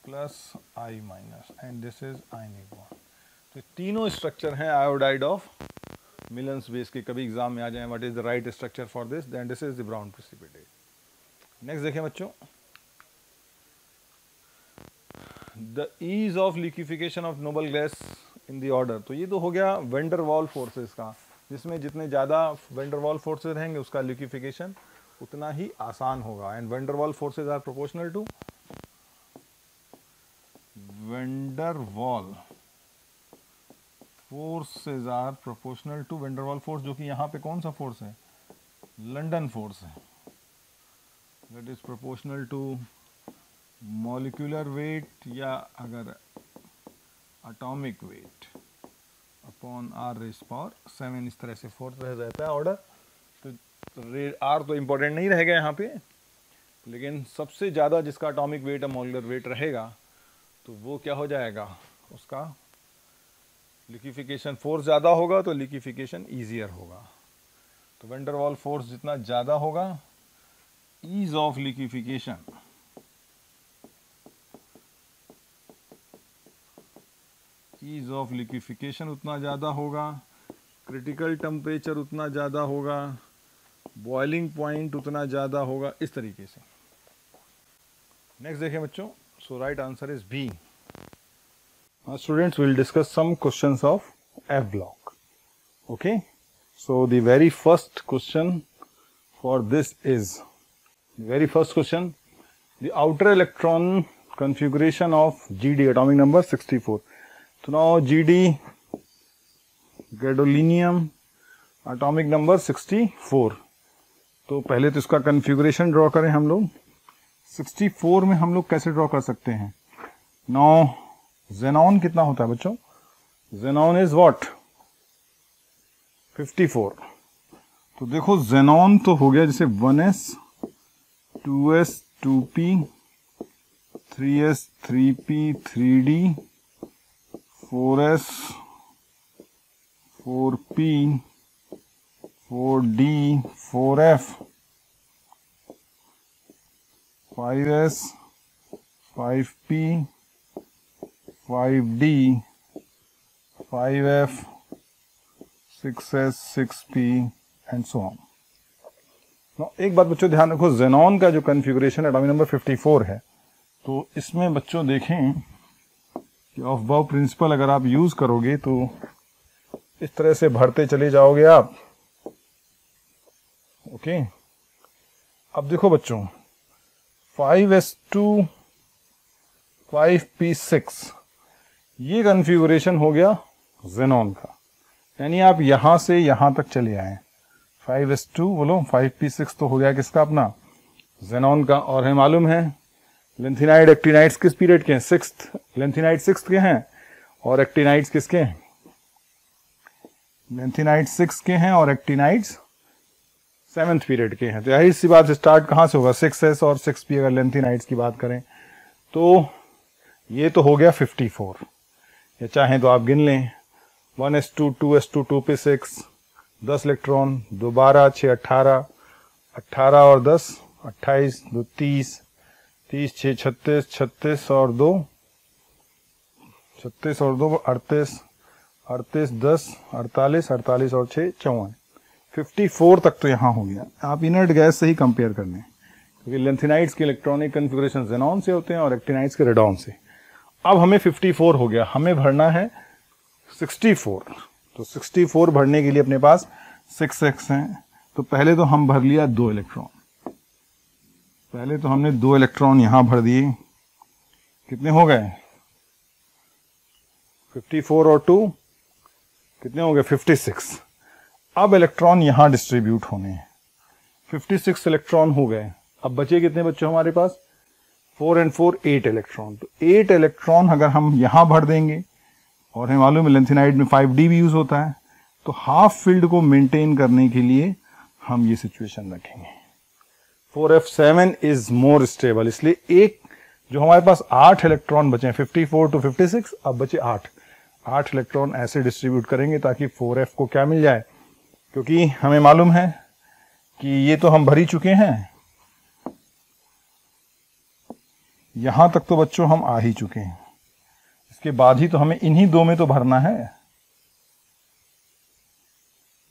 plus I minus, and this is ionic bond. तो तीनों स्ट्रक्चर हैं आयोडाइड ऑफ मिलन्स बेस के, कभी एग्जाम में आ जाए, what is the right structure for this, then this is the brown precipitate. Next देखें बच्चों, the ease of liquefaction of noble gas in the order. तो ये तो हो गया वेंडर वॉल फोर्सेस का, जिसमें जितने ज़्यादा वेंडर वॉल फोर्सेस रहेंगे उसका लिक्विफिकेशन उतना ही आसान होगा। And van der Waals forces are proportional to, van der Waals forces are proportional to, van der Waals force जो कि यहाँ पे कौन सा फोर्स है, लंदन फोर्स है, that is proportional to molecular weight, या अगर एटॉमिक वेट अपॉन R⁻⁷, इस तरह से फोर्स रह जाता है ऑर्डर। तो R तो इम्पोर्टेंट नहीं रहेगा यहाँ पे, लेकिन सबसे ज़्यादा जिसका एटॉमिक वेट या मॉलिक्यूलर वेट रहेगा तो वो क्या हो जाएगा, उसका लिक्विफिकेशन फोर्स ज़्यादा होगा तो लिक्विफिकेशन ईजियर होगा। तो वेंडर वॉल फोर्स जितना ज़्यादा होगा, ease of liquefaction ease of liquefaction उतना ज़्यादा होगा, क्रिटिकल टेम्परेचर उतना ज़्यादा होगा, बॉइलिंग पॉइंट उतना ज़्यादा होगा, इस तरीके से। नेक्स्ट देखें बच्चों, so right answer is B. Students, we'll discuss some questions of F block. Okay, so the very first question for this is, the outer electron configuration of GD, atomic number 64. So now GD, gadolinium, atomic number 64. तो पहले तो इसका configuration draw करें हम लोग। 64 में हम लोग कैसे ड्रॉ कर सकते हैं? नाउ ज़ेनॉन कितना होता है बच्चों? Xenon is what? 54। तो देखो ज़ेनॉन तो हो गया जैसे 1s 2s 2p 3s 3p 3d 4s 4p 4d 4f 5s 5p 5d 5f 6s 6p and so on. एक बात बच्चों ध्यान रखो, ज़ेनॉन का जो कन्फिगुरेशन एटॉमिक नंबर 54 है, तो इसमें बच्चों देखें कि ऑफ बाउ प्रिंसिपल अगर आप यूज करोगे तो इस तरह से भरते चले जाओगे आप। ओके, अब देखो बच्चों 5s2 5p6 ये कन्फिगुरेशन हो गया ज़ेनॉन का, यानी आप यहां से यहां तक चले आए। 5s2 बोलो 5p6 तो हो गया किसका? अपना ज़ेनॉन का। और हमें मालूम है लेंथिनाइड एक्टिनाइड्स किस पीरियड के हैं? 6th। लेंथिनाइड 6th के हैं और एक्टिनाइड्स किसके हैं? लेंथिनाइड 6 के हैं और एक्टिनाइड्स 7th पीरियड के हैं। तो यही सी बात स्टार्ट कहां से होगा? 6s और 6p अगर लेंथिनाइड्स की बात करें तो ये तो हो गया 54। या चाहें तो आप गिन लें 1s2 2s2 2p6 10 इलेक्ट्रॉन, 2 12 6 18 18 और 10 28 2 30 30 6 36 36 और 2 36 और 2 38 38 10 48 48 और 6 54 54 तक तो यहाँ हो गया। आप इनर्ट गैस से ही कंपेयर कर लें, क्योंकि लेंथिनाइड्स के इलेक्ट्रॉनिक कन्फिगुरेशन ज़ेनॉन से होते हैं और एक्टिनाइड्स के रेडॉन से। अब हमें 54 हो गया, हमें भरना है 64। तो 64 भरने के लिए अपने पास 6s हैं। तो पहले तो हम भर लिया 2 इलेक्ट्रॉन, पहले तो हमने 2 इलेक्ट्रॉन यहां भर दिए। कितने हो गए? 54 और 2 कितने हो गए? 56। अब इलेक्ट्रॉन यहां डिस्ट्रीब्यूट होने हैं। 56 इलेक्ट्रॉन हो गए। अब बचे कितने बच्चों हमारे पास? 4 and 4 8 इलेक्ट्रॉन। तो 8 इलेक्ट्रॉन अगर हम यहां भर देंगे, और हमें मालूम है लेंथिनाइड में 5d भी यूज होता है, तो हाफ फील्ड को मेंटेन करने के लिए हम ये सिचुएशन रखेंगे। 4f7 इज मोर स्टेबल, इसलिए एक जो हमारे पास 8 इलेक्ट्रॉन बचे हैं 54 to 56, अब बचे 8 इलेक्ट्रॉन ऐसे डिस्ट्रीब्यूट करेंगे ताकि 4f को क्या मिल जाए, क्योंकि हमें मालूम है कि ये तो हम भर ही चुके हैं, यहां तक तो बच्चों हम आ ही चुके हैं, इसके बाद ही तो हमें इन्हीं 2 में तो भरना है।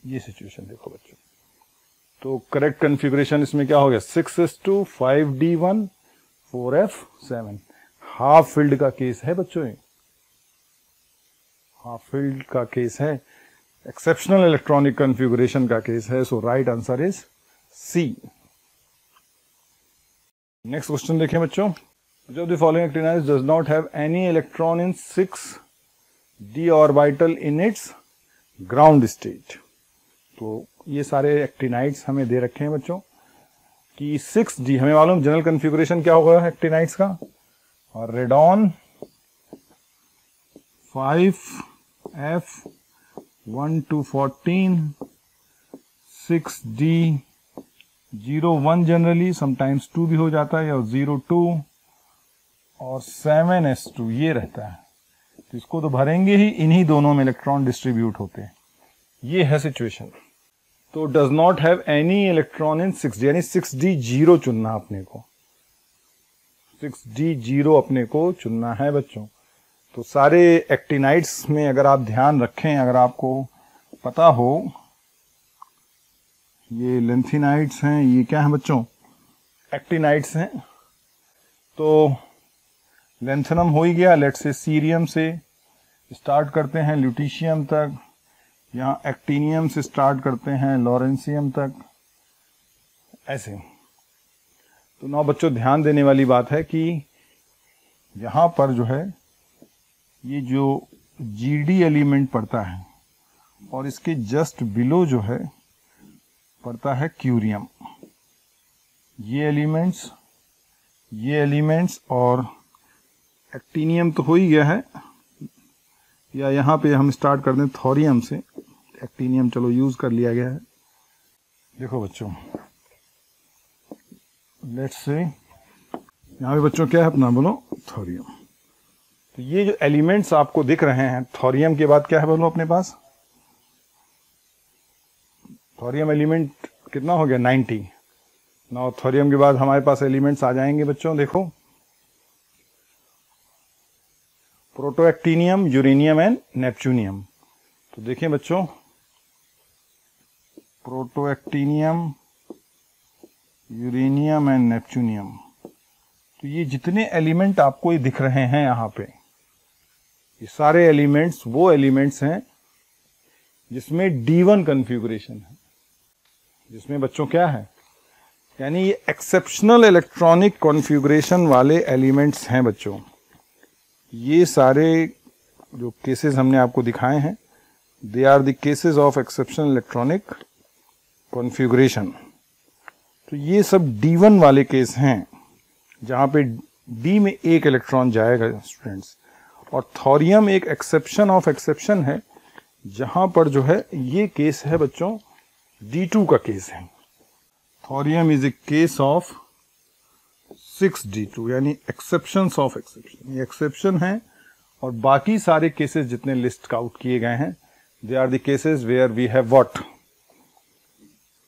ये सिचुएशन देखो बच्चों, तो करेक्ट कन्फिगुरेशन इसमें क्या हो गया? 6s2 5d1 4f7। Half filled का केस है बच्चों, हाफ फील्ड का केस है, एक्सेप्शनल इलेक्ट्रॉनिक कन्फिगुरेशन का केस है। So right answer is C. Next question देखें बच्चों, which of the following actinides does not have any electron in 6d orbital in its ground state? तो ये सारे actinides हमें दे रखे हैं बच्चों कि 6d, हमें मालूम जनरल कन्फिगुरेशन क्या होगा एक्टिनाइड्स का, और radon 5f 1 to 14 6d 0 1 generally, sometimes 2 भी हो जाता है, या 0 2 और 7s2 ये रहता है। तो इसको तो भरेंगे ही, इन्हीं दोनों में इलेक्ट्रॉन डिस्ट्रीब्यूट होते हैं। ये है सिचुएशन। तो does not have any electron in 6d, यानी 6d 0 चुनना अपने को, 6d 0 अपने को चुनना है बच्चों। तो सारे एक्टिनाइड्स में अगर आप ध्यान रखें, अगर आपको पता हो, ये लेंथिनाइड्स हैं, ये क्या है बच्चों, एक्टिनाइड्स हैं। तो लेंथनम हो ही गया, लेट्स से सीरियम से स्टार्ट करते हैं ल्यूटीशियम तक, यहाँ एक्टिनियम से स्टार्ट करते हैं लॉरेंसियम तक, ऐसे। तो ना बच्चों ध्यान देने वाली बात है कि यहाँ पर जो है ये जो जीडी एलिमेंट पड़ता है और इसके जस्ट बिलो जो है पड़ता है क्यूरियम। ये एलिमेंट्स और एक्टिनियम तो हो ही गया है, या यहाँ पे हम स्टार्ट कर दें थोरियम से, एक्टिनियम चलो यूज कर लिया गया है। देखो बच्चों, लेट्स से यहाँ पे बच्चों क्या है अपना, बोलो थोरियम। तो ये जो एलिमेंट्स आपको दिख रहे हैं, थोरियम के बाद क्या है बोलो अपने पास, थोरियम एलिमेंट कितना हो गया 90। नाउ थोरियम के बाद हमारे पास एलिमेंट्स आ जाएंगे बच्चों, देखो प्रोटोएक्टिनियम, यूरेनियम एंड नेपच्यूनियम। तो देखिए बच्चों, प्रोटोएक्टिनियम, यूरेनियम एंड नेपच्यूनियम, तो ये जितने एलिमेंट आपको ये दिख रहे हैं यहाँ पे, ये सारे एलिमेंट्स वो एलिमेंट्स हैं जिसमें D1 कॉन्फ़िगरेशन है, जिसमें बच्चों क्या है, यानी ये एक्सेप्शनल इलेक्ट्रॉनिक कॉन्फ़िगरेशन वाले एलिमेंट्स हैं बच्चों। ये सारे जो केसेस हमने आपको दिखाए हैं, they are the cases of exceptional electronic configuration. तो ये सब D1 वाले केस हैं, जहाँ पे D में एक इलेक्ट्रॉन जाएगा स्टूडेंट्स, और थोरियम एक एक्सेप्शन ऑफ एक्सेप्शन है, जहाँ पर जो है ये केस है बच्चों D2 का केस है। Thorium is a case of 6D2, यानी एक्सेप्शंस ऑफ एक्सेप्शन। ये एक्सेप्शन है, और बाकी सारे केसेस जितने लिस्ट आउट किए गए हैं, they are the cases where we have what,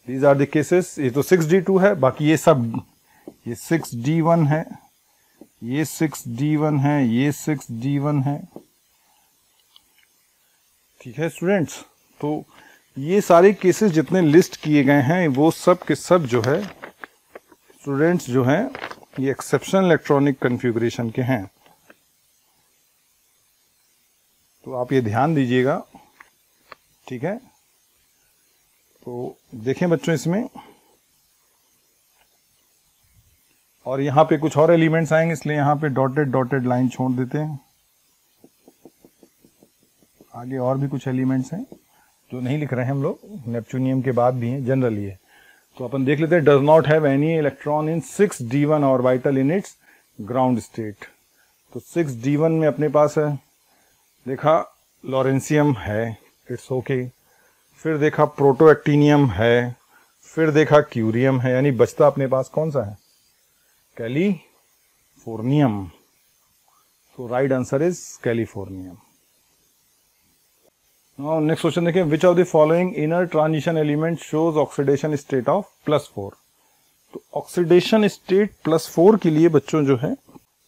these are the cases. ये तो 6D2 है, बाकी ये सब, ये 6D1 है, ये 6D1 है, ये 6D1 है, ठीक है स्टूडेंट्स। तो ये सारे केसेस जितने लिस्ट किए गए हैं, वो सब के सब जो है स्टूडेंट्स जो हैं, ये एक्सेप्शनल इलेक्ट्रॉनिक कॉन्फ़िगरेशन के हैं। तो आप ये ध्यान दीजिएगा, ठीक है। तो देखें बच्चों इसमें, और यहाँ पे कुछ और एलिमेंट्स आएंगे, इसलिए यहाँ पे डॉटेड लाइन छोड़ देते हैं। आगे और भी कुछ एलिमेंट्स हैं जो नहीं लिख रहे हैं हम लोग, नेपच्यूनियम के बाद भी हैं, जनरली है। तो अपन देख लेते हैं, does not have any electron in 6D1 orbital in its ground state. तो 6D1 में अपने पास है, देखा लॉरेंसियम है, इट्स ओके। फिर देखा प्रोटोएक्टिनियम है, फिर देखा क्यूरियम है, यानी बचता अपने पास कौन सा है, कैलिफोर्नियम। तो right answer is californium. Now next question देखिए, which of the following inner transition element shows oxidation state of +4। तो ऑक्सीडेशन स्टेट +4 के लिए बच्चों जो है,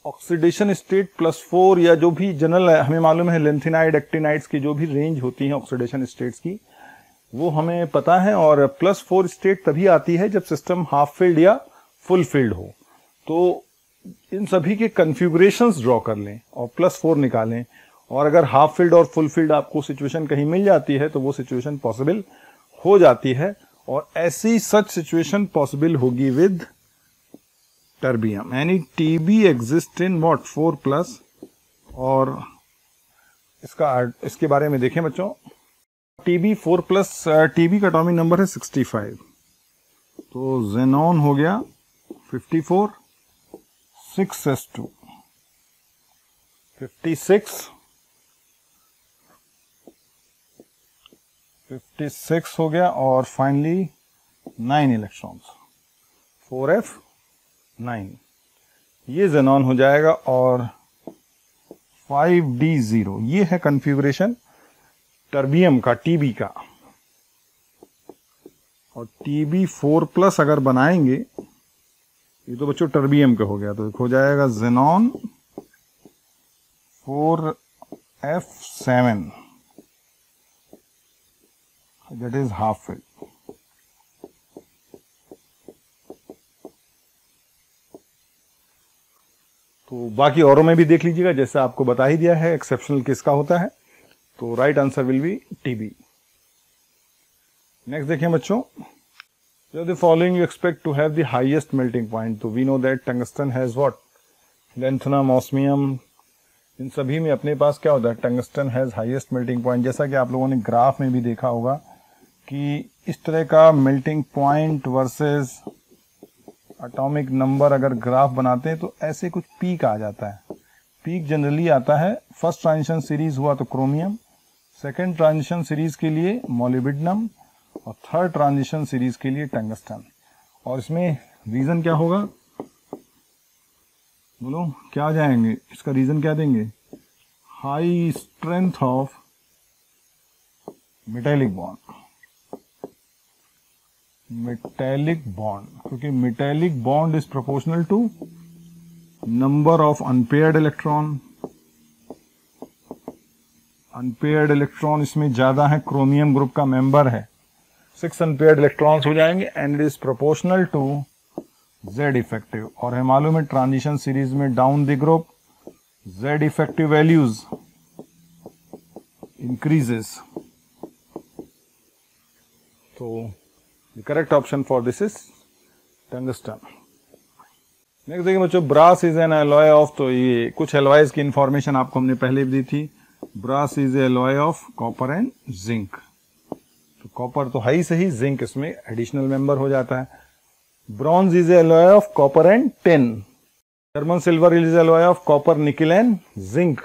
ऑक्सीडेशन स्टेट +4 या जो भी जनरल हमें मालूम है लेंथिनाइड एक्टिनाइड्स की जो भी रेंज होती है ऑक्सीडेशन स्टेट्स की, वो हमें पता है। और +4 स्टेट तभी आती है जब सिस्टम हाफ फिल्ड या फुल फिल्ड हो। तो इन सभी के कन्फिगरेशंस ड्रॉ कर लें और +4 निकालें, और अगर हाफ फील्ड और फुल फील्ड आपको सिचुएशन कहीं मिल जाती है तो वो सिचुएशन पॉसिबल हो जाती है। और ऐसी सच सिचुएशन पॉसिबल होगी विद टर्बियम, यानी TB एग्जिस्ट इन व्हाट 4+। और इसके बारे में देखें बच्चों, TB 4+, TB का एटॉमिक नंबर है 65, तो जेनॉन हो गया 54, 6s2 56 हो गया, और फाइनली 9 इलेक्ट्रॉन्स 4f9, ये जेनॉन हो जाएगा। और 5d0 ये है कॉन्फ़िगरेशन टर्बियम का, TB का। और TB 4+ अगर बनाएंगे, ये तो बच्चों टर्बियम का हो गया, तो हो जाएगा xenon 4 F7, that is half filled. तो बाकी औरों में भी देख लीजिएगा, जैसे आपको बता ही दिया है एक्सेप्शनल किसका होता है, तो right answer will be Tb. Next देखिए बच्चों, जो the following you expect to have the highest melting point, तो we know that tungsten has what, lanthanum, osmium, इन सभी में अपने पास क्या होता है, tungsten has highest melting point. जैसा कि आप लोगों ने ग्राफ में भी देखा होगा कि इस तरह का melting point versus atomic number अगर ग्राफ बनाते हैं तो ऐसे कुछ पीक आ जाता है। पीक जनरली आता है, फर्स्ट ट्रांजिशन सीरीज हुआ तो क्रोमियम, सेकेंड ट्रांजिशन सीरीज के लिए मोलिब्डेनम और थर्ड ट्रांजिशन सीरीज के लिए टंगस्टन। और इसमें रीजन क्या होगा, बोलो क्या आ जाएंगे, इसका रीजन क्या देंगे, high strength of metallic bond, metallic bond, क्योंकि metallic bond is proportional to number of unpaired electron. Unpaired electron इसमें ज्यादा है, क्रोमियम ग्रुप का मेंबर है, 6 अनपेयर्ड इलेक्ट्रॉन्स हो जाएंगे and it is proportional to Z effective. और है मालूम है ट्रांजिशन सीरीज में down the group Z effective values increases. तो the correct option for this is tungsten. Next देखिए बच्चों, brass is an alloy of, तो ये कुछ एलॉयज की इंफॉर्मेशन आपको हमने पहले भी दी थी। Brass is alloy of copper and zinc. तो कॉपर तो है ही सही, जिंक इसमें एडिशनल मेंबर हो जाता है। Bronze is alloy of copper and tin. German silver is alloy of copper, निकल and zinc.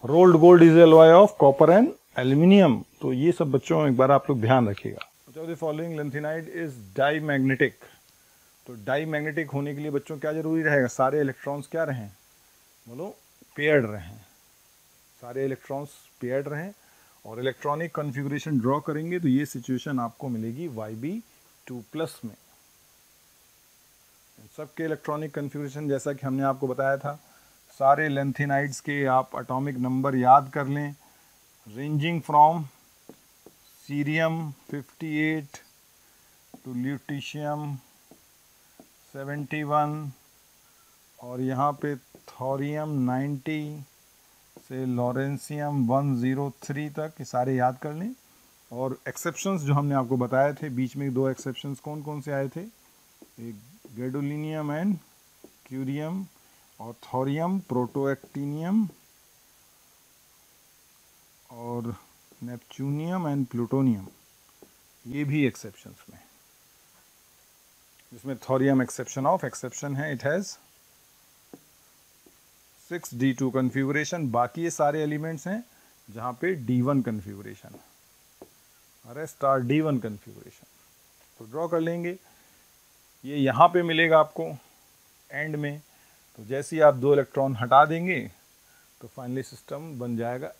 Rolled gold is alloy of copper and aluminium. तो ये सब बच्चों एक बार आप लोग ध्यान रखिएगा। The following lanthanide is diamagnetic. तो डाईमैग्नेटिक होने के लिए बच्चों क्या जरूरी रहेगा, सारे इलेक्ट्रॉन्स क्या रहें, बोलो पेयर्ड रहें, सारे इलेक्ट्रॉन्स पेयर्ड रहें। और इलेक्ट्रॉनिक कॉन्फ़िगरेशन ड्रॉ करेंगे तो ये सिचुएशन आपको मिलेगी Yb2+ में। सबके इलेक्ट्रॉनिक कॉन्फ़िगरेशन जैसा कि हमने आपको बताया था, सारे लेंथेनाइड्स के आप एटॉमिक नंबर याद कर लें, रेंजिंग फ्रॉम सीरियम 58 टू ल्यूटीशियम 71 और यहाँ पे थोरियम 90 से लॉरेंसियम 103 तक, ये सारे याद कर लें। और एक्सेप्शंस जो हमने आपको बताए थे, बीच में 2 एक्सेप्शंस कौन कौन से आए थे, एक गैडोलिनियम एंड क्यूरियम और थोरियम प्रोटोएक्टिनियम और नेपच्यूनियम एंड प्लूटोनियम, ये भी एक्सेप्शंस में। जिसमें थोरियम एक्सेप्शन है, इट हैज़ 6d2 कन्फिगुरेशन। बाकी ये सारे एलिमेंट्स हैं जहाँ पे d1 कन्फिगुरेशन, अरे स्टार d1 कन्फिगुरेशन। तो ड्रॉ कर लेंगे, ये यहाँ पे मिलेगा आपको एंड में। तो जैसे ही आप 2 इलेक्ट्रॉन हटा देंगे तो फाइनली सिस्टम बन जाएगा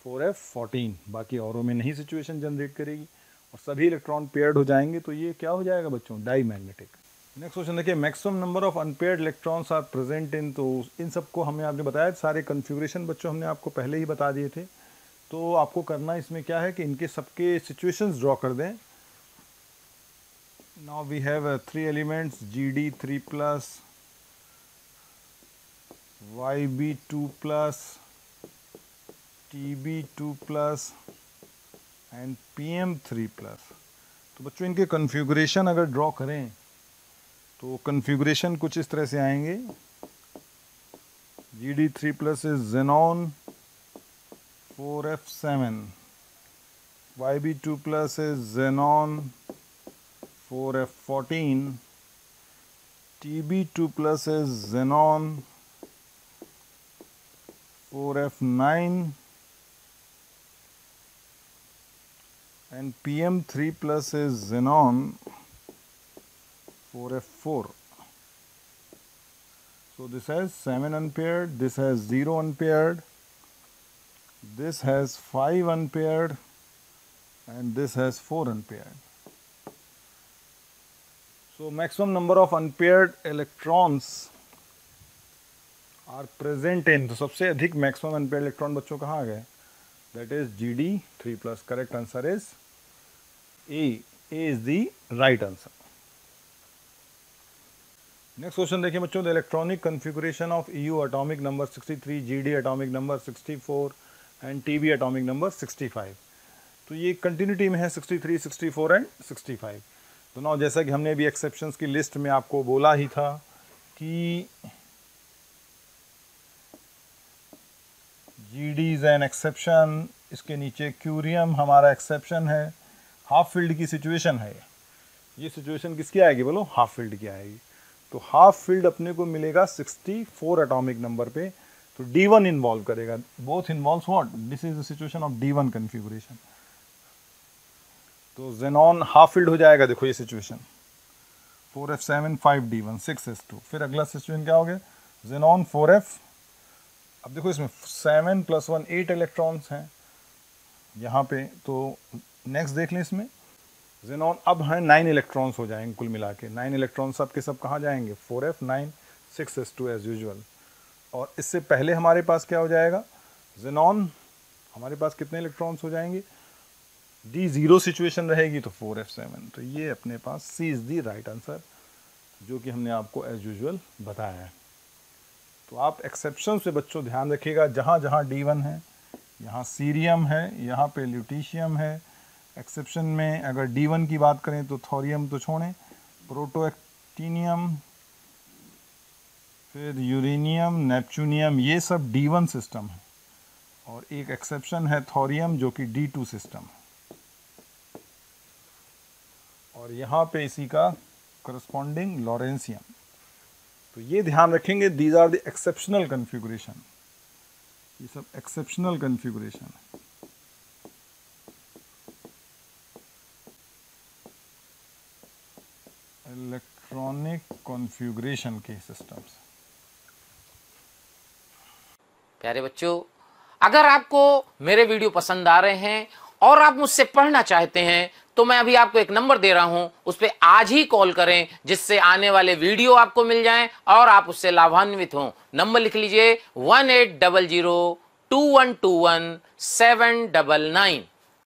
4f14। बाकी औरों में नहीं सिचुएशन जनरेट करेगी और सभी इलेक्ट्रॉन पेयर्ड हो जाएंगे, तो ये क्या हो जाएगा बच्चों, डाईमैग्नेटिक। नेक्स्ट क्वेश्चन देखिए, maximum number of unpaired electrons are present in, तो इन सबको हमने आपने बताया, सारे कन्फिगुरेशन बच्चों हमने आपको पहले ही बता दिए थे। तो आपको करना इसमें क्या है कि इनके सबके सिचुएशंस ड्रॉ कर दें। Now we have 3 elements, Gd3+, Yb2+, Tb2+ and Pm3+। तो बच्चों इनके कन्फिगुरेशन अगर ड्रॉ करें तो कन्फिगुरेशन कुछ इस तरह से आएंगे। Gd3+ is xenon 4f7, Yb2+ is xenon 4f14, Tb2+ is xenon 4f9 and Pm3+ is xenon 4f4. So this has 7 unpaired, this has 0 unpaired, this has 5 unpaired and this has 4 unpaired. So maximum number of unpaired electrons are present in, तो सबसे अधिक maximum unpaired electron बच्चों कहाँ आ गए, that is GD3+. Correct answer is a is the right answer. Next question देखिए बच्चों, the electronic configuration of EU atomic number 63, GD atomic number 64 and TB atomic number 65. तो ये कंटिन्यूटी में है 63, 64 and 65. तो ना जैसा कि हमने भी एक्सेप्शंस की लिस्ट में आपको बोला ही था कि GD इज एन एक्सेप्शन, इसके नीचे क्यूरियम हमारा एक्सेप्शन है, हाफ फील्ड की सिचुएशन है. ये सिचुएशन किसकी आएगी बोलो, हाफ फील्ड की आएगी. तो हाफ फील्ड अपने को मिलेगा 64 एटॉमिक नंबर पे. तो D1 इन्वॉल्व करेगा, both involves what, this is the situation of D1 configuration. तो ज़ेनॉन हाफ फील्ड हो जाएगा, देखो ये सिचुएशन 4f7 5d1 6s2. फिर अगला सिचुएशन क्या हो गया, ज़ेनॉन 4f. अब देखो इसमें 7 + 1 8 इलेक्ट्रॉन्स हैं यहाँ पे. तो नेक्स्ट देख लें, इसमें ज़ेनॉन अब हैं 9 इलेक्ट्रॉन्स हो जाएंगे कुल मिला के. 9 इलेक्ट्रॉन्स सब के सब कहाँ जाएंगे, 4f9 6s2 एज यूजुअल. और इससे पहले हमारे पास क्या हो जाएगा, ज़ेनॉन हमारे पास कितने इलेक्ट्रॉन्स हो जाएंगे, D0 सिचुएशन रहेगी तो 4f7. तो ये अपने पास सी इज़ दी राइट आंसर, जो कि हमने आपको एज यूजुअल बताया है. तो आप एक्सेप्शन से बच्चों ध्यान रखिएगा, जहाँ जहाँ D1 है, यहाँ सीरियम है, यहाँ पे ल्यूटीशियम है. एक्सेप्शन में अगर D1 की बात करें तो थोरियम तो छोड़ें, प्रोटोएक्टिनियम, फिर यूरेनियम, नेपच्यूनियम, ये सब D1 सिस्टम है. और एक एक्सेप्शन है थोरियम जो कि D2 सिस्टम है. और यहाँ पे इसी का करस्पॉन्डिंग लॉरेंसियम. तो ये ध्यान रखेंगे, these are the exceptional configuration. ये सब एक्सेप्शनल कॉन्फ़िगरेशन है. इलेक्ट्रॉनिक कॉन्फ़िगरेशन के सिस्टम्स. प्यारे बच्चों, अगर आपको मेरे वीडियो पसंद आ रहे हैं और आप मुझसे पढ़ना चाहते हैं तो मैं अभी आपको एक नंबर दे रहा हूं, उस पर आज ही कॉल करें, जिससे आने वाले वीडियो आपको मिल जाएं और आप उससे लाभान्वित हों. नंबर लिख लीजिए 1800 2121 799.